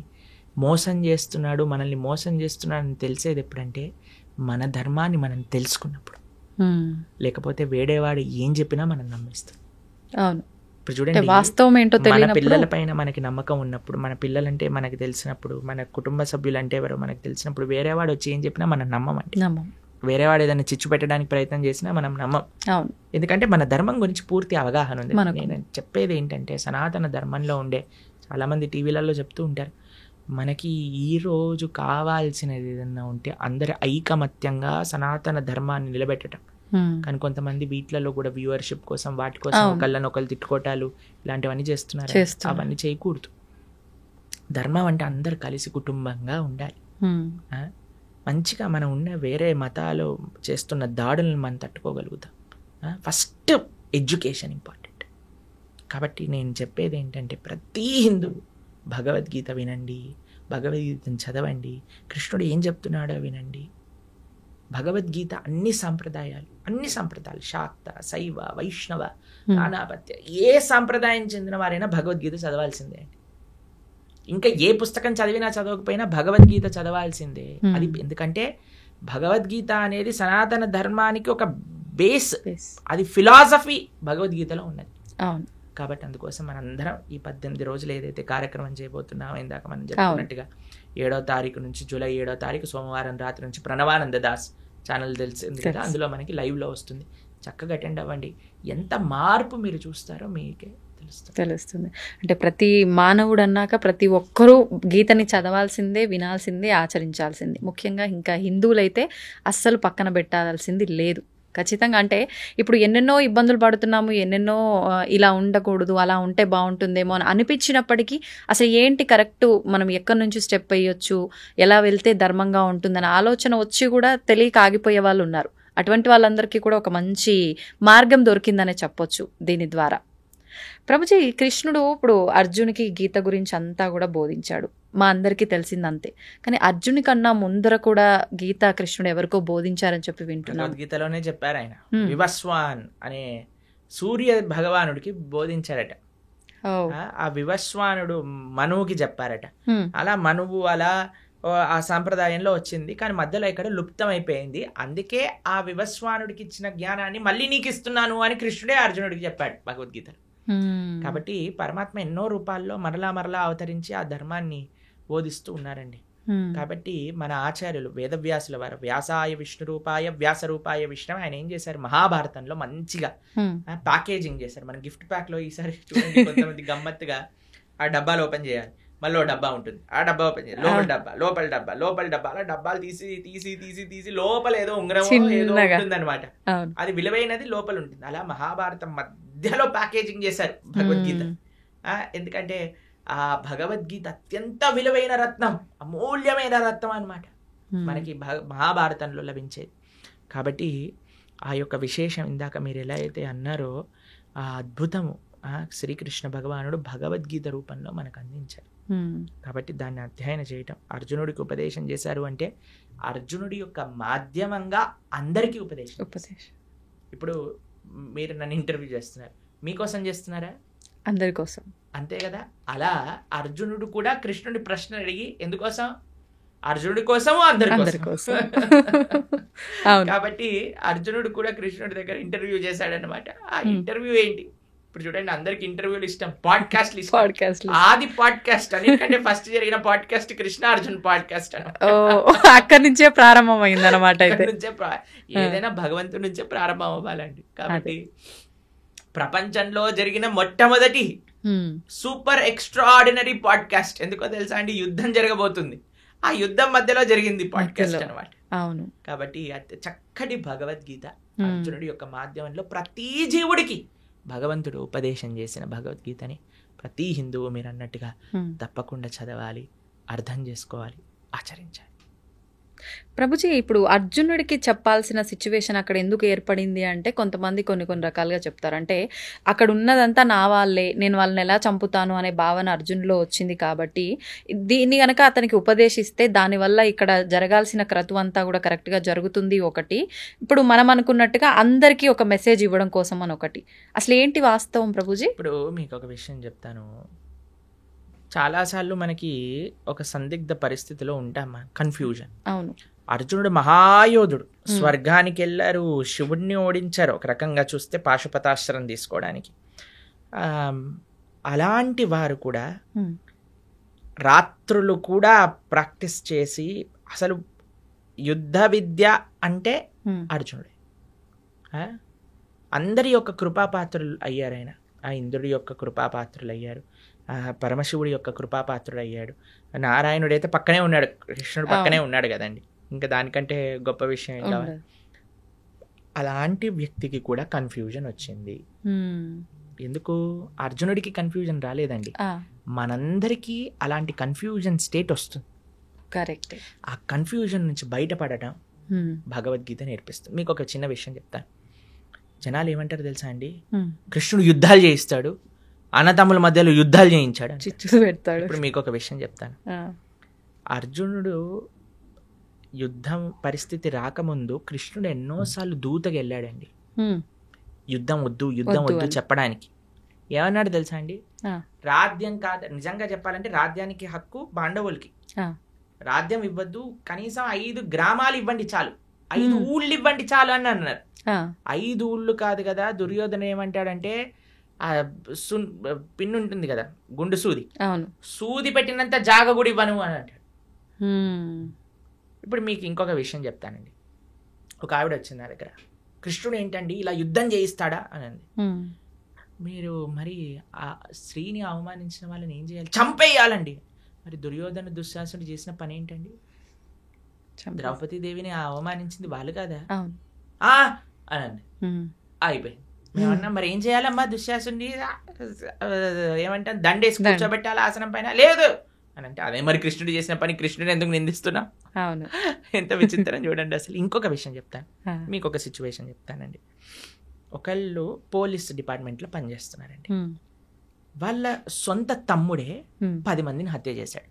మోసం చేస్తున్నాడు, మనల్ని మోసం చేస్తున్నాడు అని తెలిసేది ఎప్పుడంటే మన ధర్మాన్ని మనం తెలుసుకున్నప్పుడు. లేకపోతే వేడేవాడు ఏం చెప్పినా మనం నమ్మేస్తాం. అవును, ఇప్పుడు చూడండి, వాస్తవం ఏంటో మన పిల్లల పైన మనకి నమ్మకం ఉన్నప్పుడు, మన పిల్లలంటే మనకి తెలిసినప్పుడు, మన కుటుంబ సభ్యులు అంటే ఎవరో మనకు తెలిసినప్పుడు, వేరేవాడు వచ్చి ఏం చెప్పినా మనం నమ్మమండి. వేరేవాడు ఏదైనా చిచ్చు పెట్టడానికి ప్రయత్నం చేసినా మనం నమ్మం. ఎందుకంటే మన ధర్మం గురించి పూర్తి అవగాహన ఉంది. నేను చెప్పేది ఏంటంటే, సనాతన ధర్మంలో ఉండే చాలామంది టీవీలలో చెప్తూ ఉంటారు, మనకి ఈరోజు కావాల్సినది ఏదన్నా ఉంటే అందరు ఐకమత్యంగా సనాతన ధర్మాన్ని నిలబెట్టడం. కానీ కొంతమంది వీటిలలో కూడా వ్యూవర్షిప్ కోసం వాటి కోసం ఒకళ్ళని ఒకళ్ళు తిట్టుకోవటాలు ఇలాంటివన్నీ చేస్తున్నారు. అవన్నీ చేయకూడదు. ధర్మం అంటే అందరు కలిసి కుటుంబంగా ఉండాలి. మంచిగా మనం ఉన్న వేరే మతాలు చేస్తున్న దాడులను మనం తట్టుకోగలుగుతాం. First education important. కాబట్టి నేను చెప్పేది ఏంటంటే, ప్రతి హిందువు భగవద్గీత వినండి, భగవద్గీతను చదవండి, కృష్ణుడు ఏం చెప్తున్నాడో వినండి. భగవద్గీత అన్ని సంప్రదాయాలు శాక్త, శైవ, వైష్ణవ, నానాపత్య, ఏ సాంప్రదాయం చెందిన వారైనా భగవద్గీత చదవాల్సిందే అండి. ఇంకా ఏ పుస్తకం చదివినా చదవకపోయినా భగవద్గీత చదవాల్సిందే. అది ఎందుకంటే భగవద్గీత అనేది సనాతన ధర్మానికి ఒక బేస్, అది ఫిలాసఫీ భగవద్గీతలో ఉన్నది. కాబట్టి అందుకోసం మనందరం ఈ 18 రోజులు ఏదైతే కార్యక్రమం చేయబోతున్నామో, ఇందాక మనం చెప్పుకున్నట్టుగా 7వ తారీఖు నుంచి, జూలై 7వ తారీఖు సోమవారం రాత్రి నుంచి ప్రణవానంద దాస్ ఛానల్ తెలిసింది కదా, అందులో మనకి లైవ్లో వస్తుంది. చక్కగా అటెండ్ అవ్వండి. ఎంత మార్పు మీరు చూస్తారో మీకే తెలుస్తుంది. అంటే ప్రతి మానవుడు అన్నాక ప్రతి ఒక్కరూ గీతని చదవాల్సిందే, వినాల్సిందే, ఆచరించాల్సిందే. ముఖ్యంగా ఇంకా హిందువులైతే అస్సలు పక్కన పెట్టాల్సింది లేదు. ఖచ్చితంగా. అంటే ఇప్పుడు ఎన్నెన్నో ఇబ్బందులు పడుతున్నాము, ఎన్నెన్నో ఇలా ఉండకూడదు, అలా ఉంటే బాగుంటుందేమో అని అనిపించినప్పటికీ అసలు ఏంటి కరెక్ట్, మనం ఎక్కడి నుంచి స్టెప్ వేయొచ్చు, ఎలా వెళ్తే ధర్మంగా ఉంటుందని ఆలోచన వచ్చి కూడా తెలియక ఆగిపోయే వాళ్ళు ఉన్నారు. అటువంటి వాళ్ళందరికీ కూడా ఒక మంచి మార్గం దొరికిందనే చెప్పొచ్చు దీని ద్వారా. ప్రభుజీ, కృష్ణుడు ఇప్పుడు అర్జునికి గీత గురించి అంతా కూడా బోధించాడు, మా అందరికీ తెలిసిందంతే. కానీ అర్జుని కన్నా ముందర కూడా గీత కృష్ణుడు ఎవరికో బోధించారని చెప్పి వింటున్నాను. గీతలోనే చెప్పారు ఆయన, వివస్వాన్ అనే సూర్య భగవానుడికి బోధించారట. ఆ వివస్వానుడు మనువుకి చెప్పారట. అలా మనువు అలా ఆ సాంప్రదాయంలో వచ్చింది, కానీ మధ్యలో ఇక్కడ లుప్తం అయిపోయింది. అందుకే ఆ వివస్వానుడికి ఇచ్చిన జ్ఞానాన్ని మళ్ళీ నీకు ఇస్తున్నాను అని కృష్ణుడే అర్జునుడికి చెప్పాడు భగవద్గీతలో. కాబట్టి పరమాత్మ ఎన్నో రూపాల్లో మరలా అవతరించి ఆ ధర్మాన్ని బోధిస్తూ ఉన్నారండి. కాబట్టి మన ఆచార్యులు వేదవ్యాసుల వారు వ్యాసాయ విష్ణు రూపాయ వ్యాస రూపాయ విష్ణు, ఆయన ఏం చేశారు, మహాభారతంలో మంచిగా ప్యాకేజింగ్ చేశారు. మన గిఫ్ట్ ప్యాక్ లో ఈసారి చూడండి కొంతమంది గమ్మత్తుగా ఆ డబ్బాలు ఓపెన్ చేయాలి, మళ్ళీ డబ్బా ఉంటుంది, ఆ డబ్బా ఓపెన్ చేయాలి, లోపల డబ్బా అలా డబ్బాలు తీసి లోపల ఏదో ఉంగరం ఏదో ఉంటుంది అనమాట. అది విలువైనది లోపల ఉంటుంది. అలా మహాభారతం మధ్యలో ప్యాకేజింగ్ చేశారు భగవద్గీత. ఎందుకంటే ఆ భగవద్గీత అత్యంత విలువైన రత్నం, అమూల్యమైన రత్నం అన్నమాట, మనకి మహాభారతంలో లభించేది. కాబట్టి ఆ యొక్క విశేషం ఇందాక మీరు ఎలా అయితే అన్నారో ఆ అద్భుతము శ్రీకృష్ణ భగవానుడు భగవద్గీత రూపంలో మనకు అందించారు. కాబట్టి దాన్ని అధ్యయనం చేయటం, అర్జునుడికి ఉపదేశం చేశారు అంటే అర్జునుడి యొక్క మాధ్యమంగా అందరికీ ఉపదేశం. ఇప్పుడు మీరు నన్ను ఇంటర్వ్యూ చేస్తున్నారు, మీకోసం చేస్తున్నారా? అందరి కోసం, అంతే కదా. అలా అర్జునుడు కూడా కృష్ణుడి ప్రశ్న అడిగి ఎందుకోసం? అర్జునుడి కోసము అందరి కోసం. కాబట్టి అర్జునుడు కూడా కృష్ణుడి దగ్గర ఇంటర్వ్యూ చేశాడనమాట. ఆ ఇంటర్వ్యూ ఏంటి? ఇప్పుడు చూడండి, అందరికి ఇంటర్వ్యూలు ఇష్టం, పాడ్కాస్ట్ ఆది పాడ్కాస్ట్ అన్నిటికంటే ఫస్ట్ జరిగిన పాడ్కాస్ట్ కృష్ణ అర్జున్ పాడ్కాస్ట్ అని. అక్కడి నుంచే ప్రారంభం అయింది అనమాట. ఏదైనా భగవంతుడి నుంచే ప్రారంభం అవ్వాలండి. కాబట్టి ప్రపంచంలో జరిగిన మొట్టమొదటి సూపర్ ఎక్స్ట్రాఆర్డినరీ పాడ్కాస్ట్ ఎందుకో తెలుసా అండి? యుద్ధం జరగబోతుంది, ఆ యుద్ధం మధ్యలో జరిగింది పాడ్కాస్ట్ అనమాట. అవును. కాబట్టి చక్కటి భగవద్గీత అర్జునుడి యొక్క మాధ్యమంలో ప్రతి జీవుడికి భగవంతుడు ఉపదేశం చేసిన భగవద్గీతని ప్రతి హిందువు మీరు అన్నట్టుగా తప్పకుండా చదవాలి, అర్థం చేసుకోవాలి, ఆచరించాలి. ప్రభుజీ, ఇప్పుడు అర్జునుడికి చెప్పాల్సిన సిచ్యువేషన్ అక్కడ ఎందుకు ఏర్పడింది అంటే కొంతమంది కొన్ని రకాలుగా చెప్తారు. అంటే అక్కడ ఉన్నదంతా నా వాళ్ళే, నేను వాళ్ళని ఎలా చంపుతాను అనే భావన అర్జునులో వచ్చింది. కాబట్టి దీన్ని కనుక అతనికి ఉపదేశిస్తే దానివల్ల ఇక్కడ జరగాల్సిన క్రతువు అంతా కూడా కరెక్ట్గా జరుగుతుంది. ఒకటి, ఇప్పుడు మనం అనుకున్నట్టుగా అందరికీ ఒక మెసేజ్ ఇవ్వడం కోసం అని ఒకటి. అసలు ఏంటి వాస్తవం ప్రభుజీ? ఇప్పుడు మీకు ఒక విషయం చెప్తాను. చాలాసార్లు మనకి ఒక సందిగ్ధ పరిస్థితిలో ఉంటామా, కన్ఫ్యూజన్. అవును. అర్జునుడు మహాయోధుడు, స్వర్గానికి వెళ్ళారు, శివుడిని ఓడించారు, ఒక రకంగా చూస్తే పాశుపతాస్త్రం తీసుకోవడానికి. అలాంటి వారు కూడా రాత్రులు కూడా ప్రాక్టీస్ చేసి, అసలు యుద్ధ విద్య అంటే అర్జునుడే. అందరి యొక్క కృపాపాత్రులు అయ్యారు ఆయన. ఆ ఇంద్రుడి యొక్క కృపాపాత్రులు అయ్యారు, పరమశివుడి యొక్క కృపాపాత్రుడు అయ్యాడు. నారాయణుడు అయితే పక్కనే ఉన్నాడు, కృష్ణుడు పక్కనే ఉన్నాడు కదండి, ఇంకా దానికంటే గొప్ప విషయం ఏం కావాలి. అలాంటి వ్యక్తికి కూడా కన్ఫ్యూజన్ వచ్చింది. ఎందుకు? అర్జునుడికి కన్ఫ్యూజన్ రాలేదండి, మనందరికీ అలాంటి కన్ఫ్యూజన్ స్టేట్ వస్తుంది. కరెక్ట్. ఆ కన్ఫ్యూజన్ నుంచి బయటపడటం భగవద్గీత నేర్పిస్తుంది. మీకు ఒక చిన్న విషయం చెప్తాను. జనాలు ఏమంటారు తెలుసా అండి, కృష్ణుడు యుద్ధాలు చేయిస్తాడు, అన్నతమ్ముల మధ్యలో యుద్ధాలు చేయించాడు, చిచ్చు పెడతాడు. ఇప్పుడు మీకు ఒక విషయం చెప్తాను. అర్జునుడు యుద్ధం పరిస్థితి రాకముందు కృష్ణుడు ఎన్నోసార్లు దూతగా వెళ్ళాడండి, యుద్ధం వద్దు చెప్పడానికి. ఏమన్నాడు తెలుసా అండి, రాజ్యం కాదు, నిజంగా చెప్పాలంటే రాజ్యానికి హక్కు పాండవులకి, రాజ్యం ఇవ్వద్దు, కనీసం 5 గ్రామాలు ఇవ్వండి చాలు, 5 ఊళ్ళు ఇవ్వండి చాలు అని అన్నారు. 5 ఊళ్ళు కాదు కదా. దుర్యోధన ఏమంటాడంటే, ఆ పిన్ ఉంటుంది కదా, గుండు సూది, సూది పెట్టినంత జాగ కూడా ఇవ్వను అని అంటాడు. ఇప్పుడు మీకు ఇంకొక విషయం చెప్తానండి. ఒక ఆవిడ వచ్చింది నా దగ్గర, కృష్ణుడు ఏంటండి ఇలా యుద్ధం చేయిస్తాడా అని అంది. మీరు మరి ఆ స్త్రీని అవమానించిన వాళ్ళని ఏం చేయాలి? చంపేయాలండి. మరి దుర్యోధన దుశ్శాసనుడు చేసిన పని ఏంటండి? ద్రౌపదీదేవిని అవమానించింది వాళ్ళు కదా అని అండి. అయిపోయింది. మేమన్నా మరి ఏం చేయాలమ్మా, దుశ్శాసుని ఏమంటాను, దండేసి కూర్చోబెట్టాలి ఆసనం పైన, లేదు అని అంటే, అదే మరి కృష్ణుడు చేసిన పని, కృష్ణుడు ఎందుకు నిందిస్తున్నా? అవును. ఎంత విచిత్రం చూడండి అసలు. ఇంకొక విషయం చెప్తాను, మీకు ఒక సిచ్యువేషన్ చెప్తానండి. ఒకళ్ళు పోలీస్ డిపార్ట్మెంట్లో పనిచేస్తున్నారండి. వాళ్ళ సొంత తమ్ముడే 10 మందిని హత్య చేశాడు.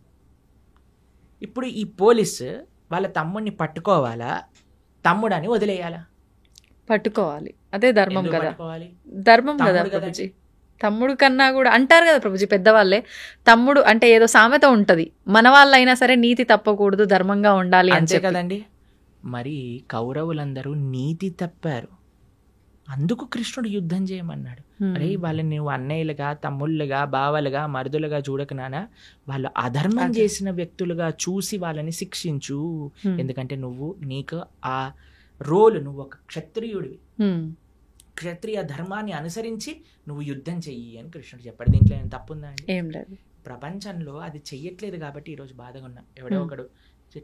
ఇప్పుడు ఈ పోలీసు వాళ్ళ తమ్ముడిని పట్టుకోవాలా, తమ్ముడని వదిలేయాలా? పట్టుకోవాలి, అదే ధర్మం కదా. ధర్మం కదా. తమ్ముడు కన్నా కూడా అంటారు కదా ప్రభుజీ పెద్దవాళ్ళే, తమ్ముడు అంటే ఏదో సామెత ఉంటది, మన వాళ్ళైనా సరే నీతి తప్పకూడదు, ధర్మంగా ఉండాలి అని అంతే కదండి. మరి కౌరవులందరూ నీతి తప్పారు, అందుకు కృష్ణుడు యుద్ధం చేయమన్నాడు. అరే వాళ్ళని నువ్వు అన్నయ్యలుగా, తమ్ముళ్ళుగా, బావలుగా, మరుదులుగా చూడక నానా, వాళ్ళు అధర్మం చేసిన వ్యక్తులుగా చూసి వాళ్ళని శిక్షించు. ఎందుకంటే నీకు ఆ రోల్, నువ్వు ఒక క్షత్రియుడివి, క్షత్రియ ధర్మాన్ని అనుసరించి నువ్వు యుద్ధం చెయ్యి అని కృష్ణుడు చెప్పాడు. దీంట్లో ఏం తప్పుందా అండి? ఏం లేదు. ప్రపంచంలో అది చెయ్యట్లేదు కాబట్టి ఈరోజు బాధగా ఉన్నాం. ఎవడో ఒకడు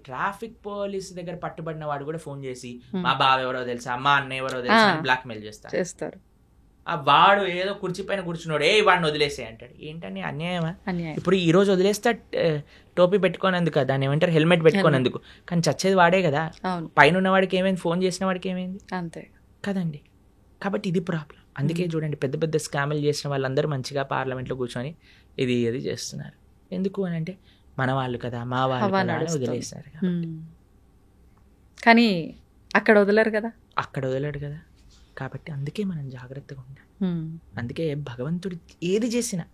ట్రాఫిక్ పోలీస్ దగ్గర పట్టుబడిన వాడు కూడా ఫోన్ చేసి మా బావ ఎవరో తెలుసా, మా అన్న ఎవరో తెలుసా అని బ్లాక్ మెయిల్ చేస్తారు. ఆ వాడు ఏదో కుర్చీ పైన కూర్చున్నాడు, వాడిని వదిలేసే అంటాడు. ఏంటని అన్యాయమా? ఇప్పుడు ఈ రోజు వదిలేస్తా టోపీ పెట్టుకోనందుకు, దాన్ని ఏమంటారు హెల్మెట్ పెట్టుకోనందుకు, కానీ చచ్చేది వాడే కదా. పైన ఉన్న వాడికి ఏమైంది, ఫోన్ చేసిన వాడికి ఏమైంది? అంతే కదండి. కాబట్టి ఇది ప్రాబ్లం. అందుకే చూడండి పెద్ద పెద్ద స్కామ్లు చేసిన వాళ్ళందరూ మంచిగా పార్లమెంట్లో కూర్చొని ఇది చేస్తున్నారు. ఎందుకు అని అంటే మన వాళ్ళు కదా, మా వాళ్ళు వదిలేస్తారు. కానీ అక్కడ వదలరు కదా, అక్కడ వదలడు కదా. కాబట్టి అందుకే మనం జాగ్రత్తగా ఉండాలి. అందుకే భగవంతుడు ఏది చేసినా,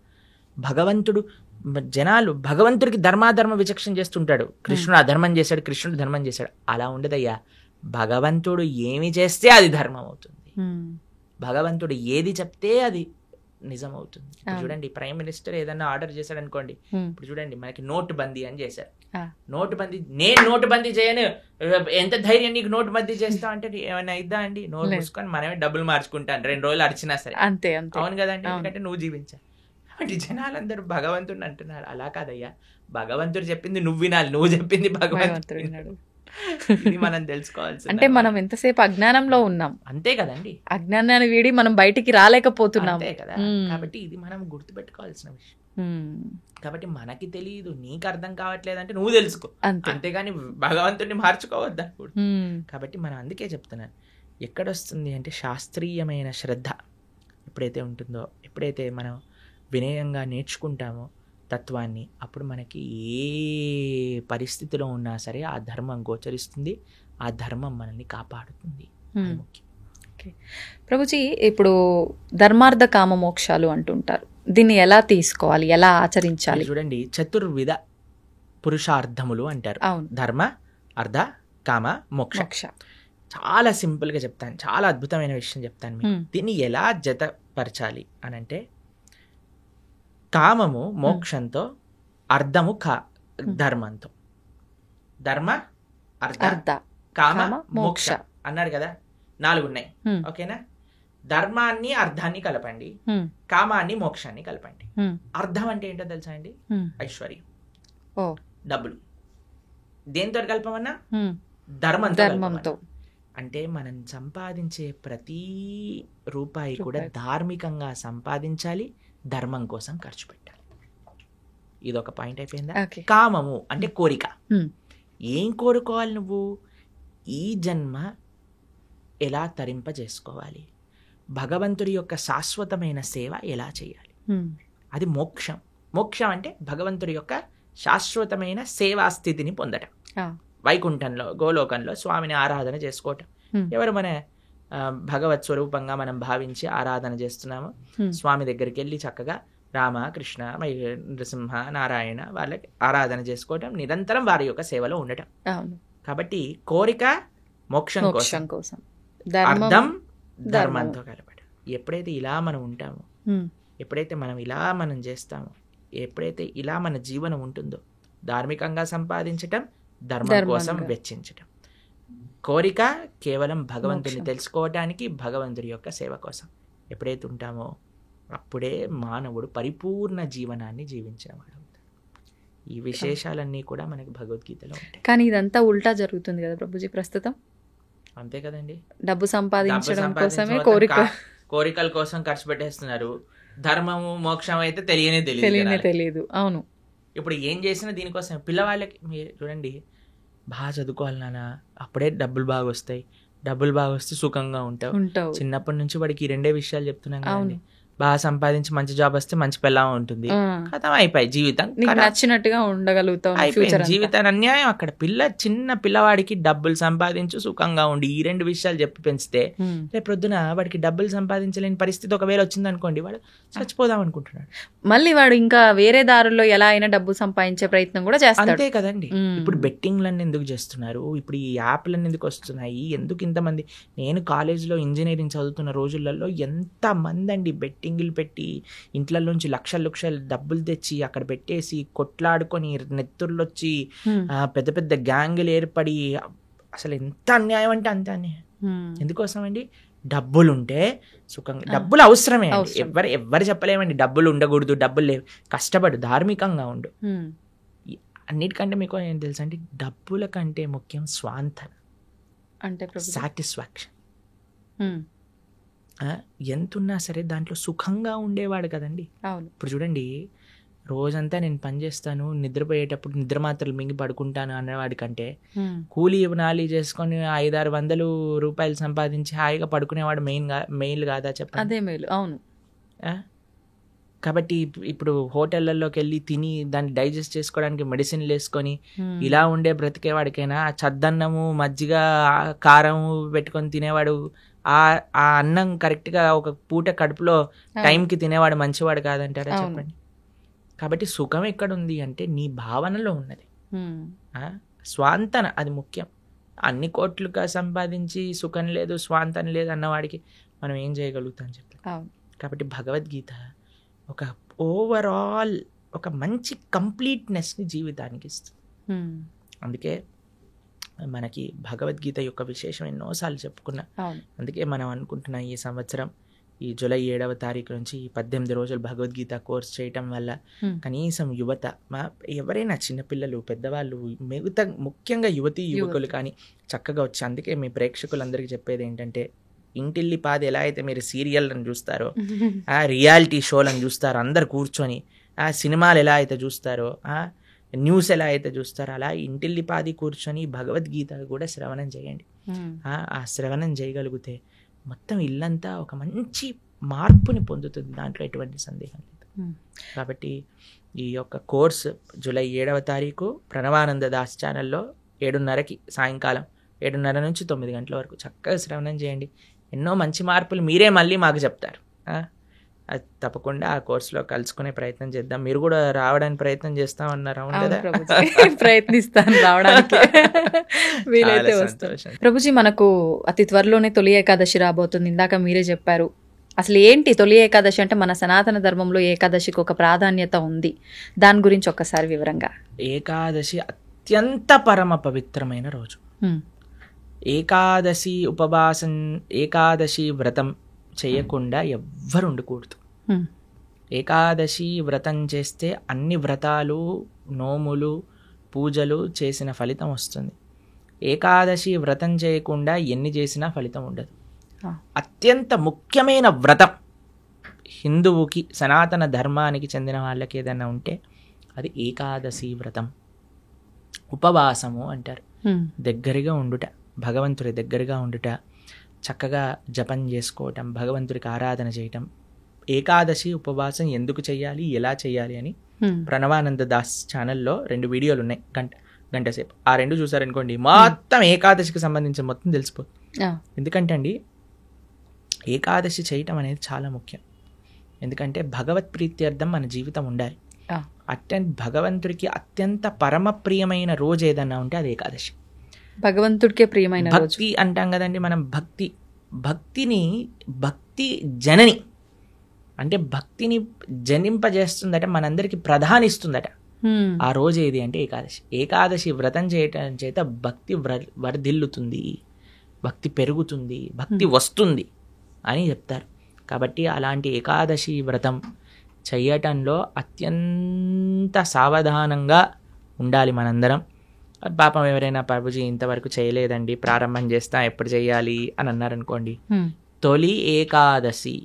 జనాలు భగవంతుడికి ధర్మాధర్మ విచక్షణ చేస్తుంటాడు. కృష్ణుడు అధర్మం చేశాడు, కృష్ణుడు ధర్మం చేశాడు, అలా ఉండదయ్యా. భగవంతుడు ఏమి చేస్తే అది ధర్మం అవుతుంది, భగవంతుడు ఏది చెప్తే అది నిజం అవుతుంది. చూడండి ప్రైమ్ మినిస్టర్ ఏదన్నా ఆర్డర్ చేశాడు అనుకోండి, ఇప్పుడు చూడండి మనకి నోటు బందీ అని చేశారు. నోటు బందీ, నేను నోటు బందీ చేయను, ఎంత ధైర్యం నీకు నోటు బందీ చేస్తా అంటే ఏమైనా ఇద్దా అండి? నోటు మూసుకొని మనమే డబ్బులు మార్చుకుంటాను 2 రోజులు అడిచినా సరే. అంతే అవును కదండి, ఎందుకంటే నువ్వు జీవించాలి. కాబట్టి జనాలందరూ భగవంతుడిని అంటున్నారు. అలా కాదయ్యా, భగవంతుడు చెప్పింది నువ్వు వినాలి, నువ్వు చెప్పింది భగవంతుడు వినాడు. ఇది మనం తెలుసుకోవాల్సి. అంటే మనం ఎంతసేపు అజ్ఞానంలో ఉన్నాం, అంతే కదండి. అజ్ఞానాన్ని వీడి మనం బయటికి రాలేకపోతున్నాం, అంతే కదా. కాబట్టి ఇది మనం గుర్తుపెట్టుకోవాల్సిన విషయం. కాబట్టి మనకి తెలియదు, నీకు అర్థం కావట్లేదంటే నువ్వు తెలుసుకో, అంతేగాని భగవంతుడిని మార్చుకోవద్దు అనుకోడు. కాబట్టి మనం అందుకే చెప్తున్నాను, ఎక్కడొస్తుంది అంటే శాస్త్రీయమైన శ్రద్ధ ఎప్పుడైతే ఉంటుందో, ఎప్పుడైతే మనం వినయంగా నేర్చుకుంటామో తత్వాన్ని, అప్పుడు మనకి ఏ పరిస్థితిలో ఉన్నా సరే ఆ ధర్మం గోచరిస్తుంది, ఆ ధర్మం మనల్ని కాపాడుతుంది. ప్రభుజీ, ఇప్పుడు ధర్మార్థ కామ మోక్షాలు అంటుంటారు, దీన్ని ఎలా తీసుకోవాలి, ఎలా ఆచరించాలి? చూడండి, చతుర్విధ పురుషార్థములు అంటారు. ధర్మ, అర్థ, కామ, మోక్ష. చాలా సింపుల్గా చెప్తాను, చాలా అద్భుతమైన విషయం చెప్తాను మీకు. దీన్ని ఎలా జతపరచాలి అని అంటే, కామము మోక్షంతో, అర్థము ధర్మంతో. ధర్మ, అర్థ, కామ, మోక్ష అన్నారు కదా, 4 ఉన్నాయి. ఓకేనా? ధర్మాన్ని అర్థాన్ని కలపండి, కామాన్ని మోక్షాన్ని కలపండి. అర్థం అంటే ఏంటో తెలుసా అండి? ఐశ్వర్యం, డబ్బులు. దేంతో కలపమన్నా? ధర్మంతో. అంటే మనం సంపాదించే ప్రతి రూపాయి కూడా ధార్మికంగా సంపాదించాలి, ధర్మం కోసం ఖర్చు పెట్టాలి. ఇదొక పాయింట్ అయిపోయిందా? కామము అంటే కోరిక. ఏం కోరుకోవాలి నువ్వు? ఈ జన్మ ఎలా తరింపజేసుకోవాలి, భగవంతుడి యొక్క శాశ్వతమైన సేవ ఎలా చేయాలి, అది మోక్షం. మోక్షం అంటే భగవంతుడి యొక్క శాశ్వతమైన సేవా స్థితిని పొందటం. వైకుంఠంలో, గోలోకంలో స్వామిని ఆరాధన చేసుకోవటం. ఎవరు మన భగవత్ స్వరూపంగా మనం భావించి ఆరాధన చేస్తున్నాము, స్వామి దగ్గరికి వెళ్ళి చక్కగా రామ, కృష్ణ, నృసింహ, నారాయణ వాళ్ళకి ఆరాధన చేసుకోవటం, నిరంతరం వారి యొక్క సేవలో ఉండటం. కాబట్టి కోరిక మోక్షం కోసం, అర్థం ధర్మంతో కలపడం. ఎప్పుడైతే ఇలా మనం ఉంటామో, ఎప్పుడైతే మనం ఇలా మనం చేస్తామో, ఎప్పుడైతే ఇలా మన జీవనం ఉంటుందో, ధార్మికంగా సంపాదించటం, ధర్మం కోసం వెచ్చించటం. కోరిక కేవలం భగవంతుని తెలుసుకోవటానికి, భగవంతుడి యొక్క సేవ కోసం ఎప్పుడైతే ఉంటామో, అప్పుడే మానవుడు పరిపూర్ణ జీవనాన్ని జీవించిన వాడు అవుతాడు. ఈ విశేషాలన్నీ కూడా మనకి భగవద్గీతలో ఉంటాయి. కానీ ఇదంతా ఉల్టా జరుగుతుంది కదా ప్రభుజీ ప్రస్తుతం. అంతే కదండి, డబ్బు సంపాదించడం కోసమే కోరికల కోసం ఖర్చు పెట్టేస్తున్నారు. ధర్మము మోక్షం అయితే తెలియదు. అవును. ఇప్పుడు ఏం చేసినా దీనికోసం. పిల్లవాళ్ళకి మీరు చూడండి, బాగా చదువుకోవాలి నాన్న, అప్పుడే డబ్బులు బాగా వస్తాయి, డబ్బులు బాగా వస్తే సుఖంగా ఉంటావు. చిన్నప్పటి నుంచి వాడికి 2 విషయాలు చెప్తున్నాం కదండి. బాగా సంపాదించి మంచి జాబ్ వస్తే మంచి పెళ్ళాం ఉంటుంది, కథం అయిపోయి జీవితం నీకు నచ్చినట్టుగా ఉండగలుగుతావు, అయిపోయింది జీవితాన్ని అన్యాయం. అక్కడ చిన్న పిల్లవాడికి డబ్బులు సంపాదించు సుఖంగా ఉండి ఈ రెండు విషయాలు చెప్పి పెంచితే రేపు ప్రొద్దున వాడికి డబ్బులు సంపాదించలేని పరిస్థితి ఒకవేళ వచ్చింది అనుకోండి, వాడు చచ్చిపోదాం అనుకుంటున్నాడు. మళ్ళీ వాడు ఇంకా వేరే దారుల్లో ఎలా అయినా డబ్బు సంపాదించే ప్రయత్నం కూడా చేస్తాడు. అంతే కదండి. ఇప్పుడు బెట్టింగ్లన్నీ ఎందుకు చేస్తున్నారు, ఇప్పుడు ఈ యాప్లన్నీ ఎందుకు వస్తున్నాయి, ఎందుకు ఇంతమంది? నేను కాలేజ్లో ఇంజనీరింగ్ చదువుతున్న రోజులలో ఎంత మంది అండి బెట్టింగ్లు పెట్టి ఇంట్లలోంచి లక్షల డబ్బులు తెచ్చి అక్కడ పెట్టేసి కొట్లాడుకొని నెత్తుర్లు వచ్చి పెద్ద పెద్ద గ్యాంగులు ఏర్పడి, అసలు ఎంత అన్యాయం అంటే అంత అన్యాయం. ఎందుకోసం అండి? డబ్బులుంటే సుఖంగా, డబ్బులు అవసరమే, ఎవరు చెప్పలేమండి డబ్బులు ఉండకూడదు, డబ్బులు లేవు, కష్టపడు, ధార్మికంగా ఉండు. అన్నిటికంటే మీకు ఏం తెలుసా అండి, డబ్బుల కంటే ముఖ్యం స్వాంతన, అంటే సాటిస్ఫాక్షన్. ఎంతున్నా సరే దాంట్లో సుఖంగా ఉండేవాడు కదండి. ఇప్పుడు చూడండి, రోజంతా నేను పని చేస్తాను, నిద్రపోయేటప్పుడు నిద్ర మాత్రలు మింగి పడుకుంటాను అనేవాడి కంటే కూలీ నాలి చేసుకొని 500-600 రూపాయలు సంపాదించి హాయిగా పడుకునేవాడు మెయిల్ కాదా చెప్పండి? అదే మేలు. అవును. కాబట్టి ఇప్పుడు హోటళ్లలోకి వెళ్ళి తిని దాన్ని డైజెస్ట్ చేసుకోవడానికి మెడిసిన్లు వేసుకొని ఇలా ఉండే బ్రతికేవాడికైనా చద్దన్నము మజ్జిగ కారం పెట్టుకొని తినేవాడు, ఆ అన్నం కరెక్ట్గా ఒక పూట కడుపులో టైంకి తినేవాడు మంచివాడు కాదంటారా చెప్పండి? కాబట్టి సుఖం ఎక్కడుంది అంటే నీ భావనలో ఉన్నది, స్వాంతన, అది ముఖ్యం. అన్ని కోట్లుగా సంపాదించి సుఖం లేదు స్వాంతన లేదు అన్నవాడికి మనం ఏం చేయగలుగుతాం చెప్పండి? కాబట్టి భగవద్గీత ఒక ఓవరాల్ ఒక మంచి కంప్లీట్నెస్ని జీవితానికి ఇస్తుంది. అందుకే మనకి భగవద్గీత యొక్క విశేషం ఎన్నోసార్లు చెప్పుకున్నా. అందుకే మనం అనుకుంటున్నాం ఈ సంవత్సరం ఈ జూలై 7వ తారీఖు నుంచి 18 రోజులు భగవద్గీత కోర్స్ చేయటం వల్ల కనీసం యువత, ఎవరైనా చిన్నపిల్లలు పెద్దవాళ్ళు మిగతా ముఖ్యంగా యువకులు కానీ చక్కగా వచ్చి, అందుకే మీ ప్రేక్షకులందరికీ చెప్పేది ఏంటంటే, ఇంటిల్లి పాది ఎలా అయితే మీరు సీరియల్లను చూస్తారో, ఆ రియాలిటీ షోలను చూస్తారో అందరు కూర్చొని, ఆ సినిమాలు ఎలా అయితే చూస్తారో, న్యూస్ ఎలా అయితే చూస్తారో, అలా ఇంటిల్లి పాది కూర్చొని భగవద్గీత కూడా శ్రవణం చేయండి. ఆ శ్రవణం చేయగలిగితే మొత్తం ఇల్లంతా ఒక మంచి మార్పుని పొందుతుంది, దాంట్లో ఎటువంటి సందేహం లేదు. కాబట్టి ఈ యొక్క కోర్స్ జూలై 7వ తారీఖు ప్రణవానంద దాస్ ఛానల్లో 7:30కి సాయంకాలం 7:30 నుంచి 9 గంటల వరకు చక్కగా శ్రవణం చేయండి. ఎన్నో మంచి మార్పులు మీరే మళ్ళీ మాకు చెప్తారు. అది తప్పకుండా ఆ కోర్సులో కలుసుకునే ప్రయత్నం చేద్దాం. మీరు కూడా రావడానికి ప్రయత్నం చేస్తామన్నారు, అవును కదా? ప్రయత్నిస్తాను రావడానికి, వీలైతే వస్తాను. ప్రభుజీ, మనకు అతి త్వరలోనే తొలి ఏకాదశి రాబోతుంది. ఇందాక మీరే చెప్పారు. అసలు ఏంటి తొలి ఏకాదశి అంటే? మన సనాతన ధర్మంలో ఏకాదశికి ఒక ప్రాధాన్యత ఉంది, దాని గురించి ఒక్కసారి వివరంగా. ఏకాదశి అత్యంత పరమ పవిత్రమైన రోజు. ఏకాదశి ఉపవాసం, ఏకాదశి వ్రతం చేయకుండా ఎవ్వరు ఉండకూడదు. ఏకాదశి వ్రతం చేస్తే అన్ని వ్రతాలు, నోములు, పూజలు చేసిన ఫలితం వస్తుంది. ఏకాదశి వ్రతం చేయకుండా ఎన్ని చేసినా ఫలితం ఉండదు. అత్యంత ముఖ్యమైన వ్రతం హిందువుకి, సనాతన ధర్మానికి చెందిన వాళ్ళకి ఏదైనా ఉంటే అది ఏకాదశి వ్రతం. ఉపవాసము అంటారు. దగ్గరగా ఉండుట, భగవంతుడి దగ్గరగా ఉండుట, చక్కగా జపం చేసుకోవటం, భగవంతుడికి ఆరాధన చేయటం. ఏకాదశి ఉపవాసం ఎందుకు చేయాలి, ఎలా చేయాలి అని ప్రణవానంద దాస్ ఛానల్లో 2 వీడియోలు ఉన్నాయి, గంట సేపు. ఆ 2 చూసారనుకోండి, మొత్తం ఏకాదశికి సంబంధించిన మొత్తం తెలిసిపోతుంది. ఎందుకంటే అండి, ఏకాదశి చేయటం అనేది చాలా ముఖ్యం. ఎందుకంటే భగవత్ ప్రీత్యర్థం మన జీవితం ఉండాలి. భగవంతుడికి అత్యంత పరమ ప్రియమైన రోజు ఏదన్నా ఉంటే అది ఏకాదశి. భగవంతుడికే ప్రియమైన భక్తి అంటాం కదండి మనం. భక్తి జనని అంటే భక్తిని జనింపజేస్తుందట, మనందరికి ప్రధానిస్తుందట. ఆ రోజు ఏది అంటే ఏకాదశి. ఏకాదశి వ్రతం చేయటం చేత భక్తి వర్ధిల్లుతుంది, భక్తి పెరుగుతుంది, భక్తి వస్తుంది అని చెప్తారు. కాబట్టి అలాంటి ఏకాదశి వ్రతం చెయ్యటంలో అత్యంత సావధానంగా ఉండాలి మనందరం. పాపం ఎవరైనా ప్రభుజీ ఇంతవరకు చేయలేదండి, ప్రారంభం చేస్తా, ఎప్పుడు చేయాలి అని అన్నారనుకోండి, తొలి ఏకాదశి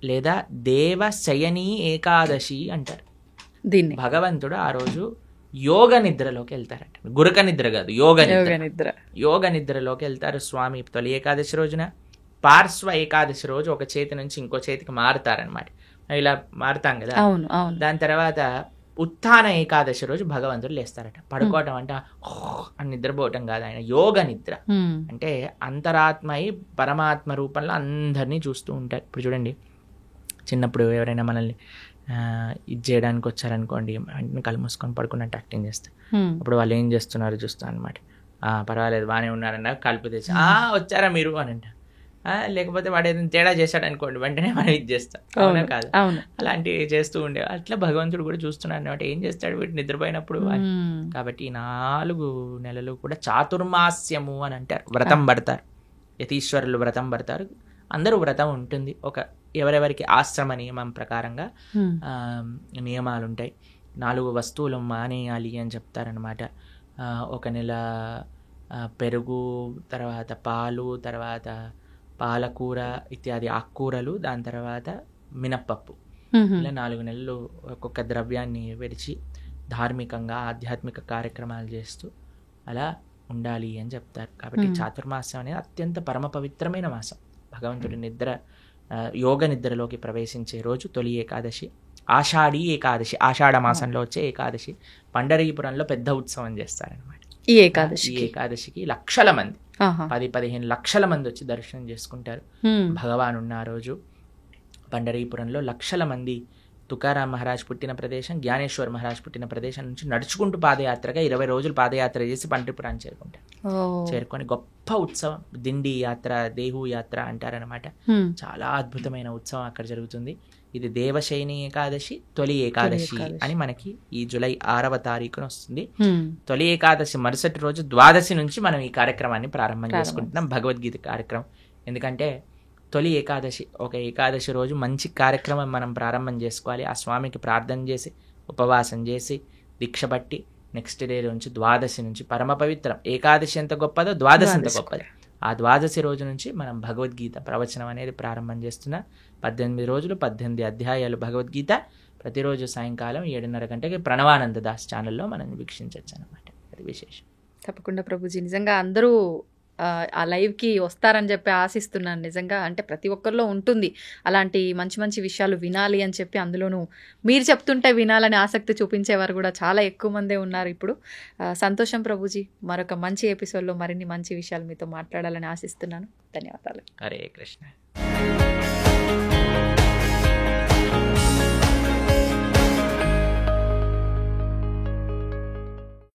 లేదా దేవశయని ఏకాదశి అంటారు దీన్ని. భగవంతుడు ఆ రోజు యోగ నిద్రలోకి వెళ్తారట. గురక నిద్ర కాదు, యోగ నిద్రలోకి వెళ్తారు స్వామి తొలి ఏకాదశి రోజున. పార్శ్వ ఏకాదశి రోజు ఒక చేతి నుంచి ఇంకో చేతికి మారుతారనమాట. ఇలా మారుతాం కదా. అవును అవును. దాని తర్వాత ఉత్థాన ఏకాదశి రోజు భగవంతుడు లేస్తారట. పడుకోవటం అంటే అని నిద్రపోవటం కాదు, ఆయన యోగ నిద్ర. అంటే అంతరాత్మయి పరమాత్మ రూపంలో అందరినీ చూస్తూ ఉంటారు. ఇప్పుడు చూడండి, చిన్నప్పుడు ఎవరైనా మనల్ని ఇది చేయడానికి వచ్చారనుకోండి, వెంటనే కళ్ళు మూసుకొని పడుకున్నట్టు యాక్టింగ్ చేస్తారు. అప్పుడు వాళ్ళు ఏం చేస్తున్నారు చూస్తాను అనమాట. పర్వాలేదు బాగానే ఉన్నారన్న కలుపు తెచ్చి వచ్చారా మీరు అని అంటారు. లేకపోతే వాడు ఏదైనా తేడా చేశాడు అనుకోండి, వెంటనే మనం ఇది చేస్తాం. అవునా కాదు? అలాంటివి చేస్తూ ఉండే. అట్లా భగవంతుడు కూడా చూస్తున్నాడు అనమాట, ఏం చేస్తాడు వీడు నిద్రపోయినప్పుడు అని. కాబట్టి ఈ 4 నెలలు కూడా చాతుర్మాస్యము అని అంటారు. వ్రతం పడతారు, యతీశ్వరులు వ్రతం పడతారు. అందరూ వ్రతం ఉంటుంది. ఎవరెవరికి ఆశ్రమ నియమం ప్రకారంగా నియమాలు ఉంటాయి. 4 వస్తువులు మానేయాలి అని చెప్తారనమాట. 1 నెల పెరుగు, తర్వాత పాలు, తర్వాత పాలకూర ఇత్యాది ఆకుకూరలు, దాని తర్వాత మినప్పప్పు. ఇలా 4 నెలలు ఒక్కొక్క ద్రవ్యాన్ని విడిచి ధార్మికంగా ఆధ్యాత్మిక కార్యక్రమాలు చేస్తూ అలా ఉండాలి అని చెప్తారు. కాబట్టి చాతుర్మాసం అనేది అత్యంత పరమ పవిత్రమైన మాసం. భగవంతుడి యోగ నిద్రలోకి ప్రవేశించే రోజు తొలి ఏకాదశి, ఆషాఢీ ఏకాదశి, ఆషాఢ మాసంలో వచ్చే ఏకాదశి. పండరీపురంలో పెద్ద ఉత్సవం చేస్తారనమాట. ఈ ఏకాదశికి లక్షల మంది, 10-15 లక్షల మంది వచ్చి దర్శనం చేసుకుంటారు. భగవాన్ ఉన్న ఆ రోజు పండరీపురంలో లక్షల మంది తుకారాం మహారాజ్ పుట్టిన ప్రదేశం, జ్ఞానేశ్వర్ మహారాజ్ పుట్టిన ప్రదేశం నుంచి నడుచుకుంటూ పాదయాత్రగా 20 రోజులు పాదయాత్ర చేసి పండరీపురాన్ని చేరుకుంటారు. చేరుకొని గొప్ప ఉత్సవం, దిండి యాత్ర, దేహు యాత్ర అంటారనమాట. చాలా అద్భుతమైన ఉత్సవం అక్కడ జరుగుతుంది. ఇది దేవశయని ఏకాదశి, తొలి ఏకాదశి అని మనకి ఈ జూలై 6వ తారీఖున వస్తుంది. తొలి ఏకాదశి మరుసటి రోజు ద్వాదశి నుంచి మనం ఈ కార్యక్రమాన్ని ప్రారంభం చేసుకుంటున్నాం, భగవద్గీత కార్యక్రమం. ఎందుకంటే తొలి ఏకాదశి, ఒక ఏకాదశి రోజు మంచి కార్యక్రమం మనం ప్రారంభం చేసుకోవాలి. ఆ స్వామికి ప్రార్థన చేసి ఉపవాసం చేసి దీక్ష పట్టి నెక్స్ట్ డే నుంచి ద్వాదశి నుంచి పరమ పవిత్రం. ఏకాదశి ఎంత గొప్పదో ద్వాదశి ఎంత గొప్పది. ఆ ద్వాదశి రోజు నుంచి మనం భగవద్గీత ప్రవచనం అనేది ప్రారంభం చేస్తున్నాం. 18 రోజులు 18 అధ్యాయాలు భగవద్గీత. ప్రతిరోజు సాయంకాలం 7:30 గంటకి ప్రణవానంద దాస్ ఛానల్లో మనం వీక్షించవచ్చు అనమాట. అది విశేషం. తప్పకుండా ప్రభుజీ, నిజంగా అందరూ ఆ లైవ్కి వస్తారని చెప్పి ఆశిస్తున్నాను. నిజంగా అంటే ప్రతి ఒక్కరిలో ఉంటుంది అలాంటి మంచి మంచి విషయాలు వినాలి అని చెప్పి. అందులోనూ మీరు చెప్తుంటే వినాలని ఆసక్తి చూపించేవారు కూడా చాలా ఎక్కువ మందే ఉన్నారు ఇప్పుడు. సంతోషం ప్రభుజీ, మరొక మంచి ఎపిసోడ్లో మరిన్ని మంచి విషయాలు మీతో మాట్లాడాలని ఆశిస్తున్నాను. ధన్యవాదాలు. హరే కృష్ణ.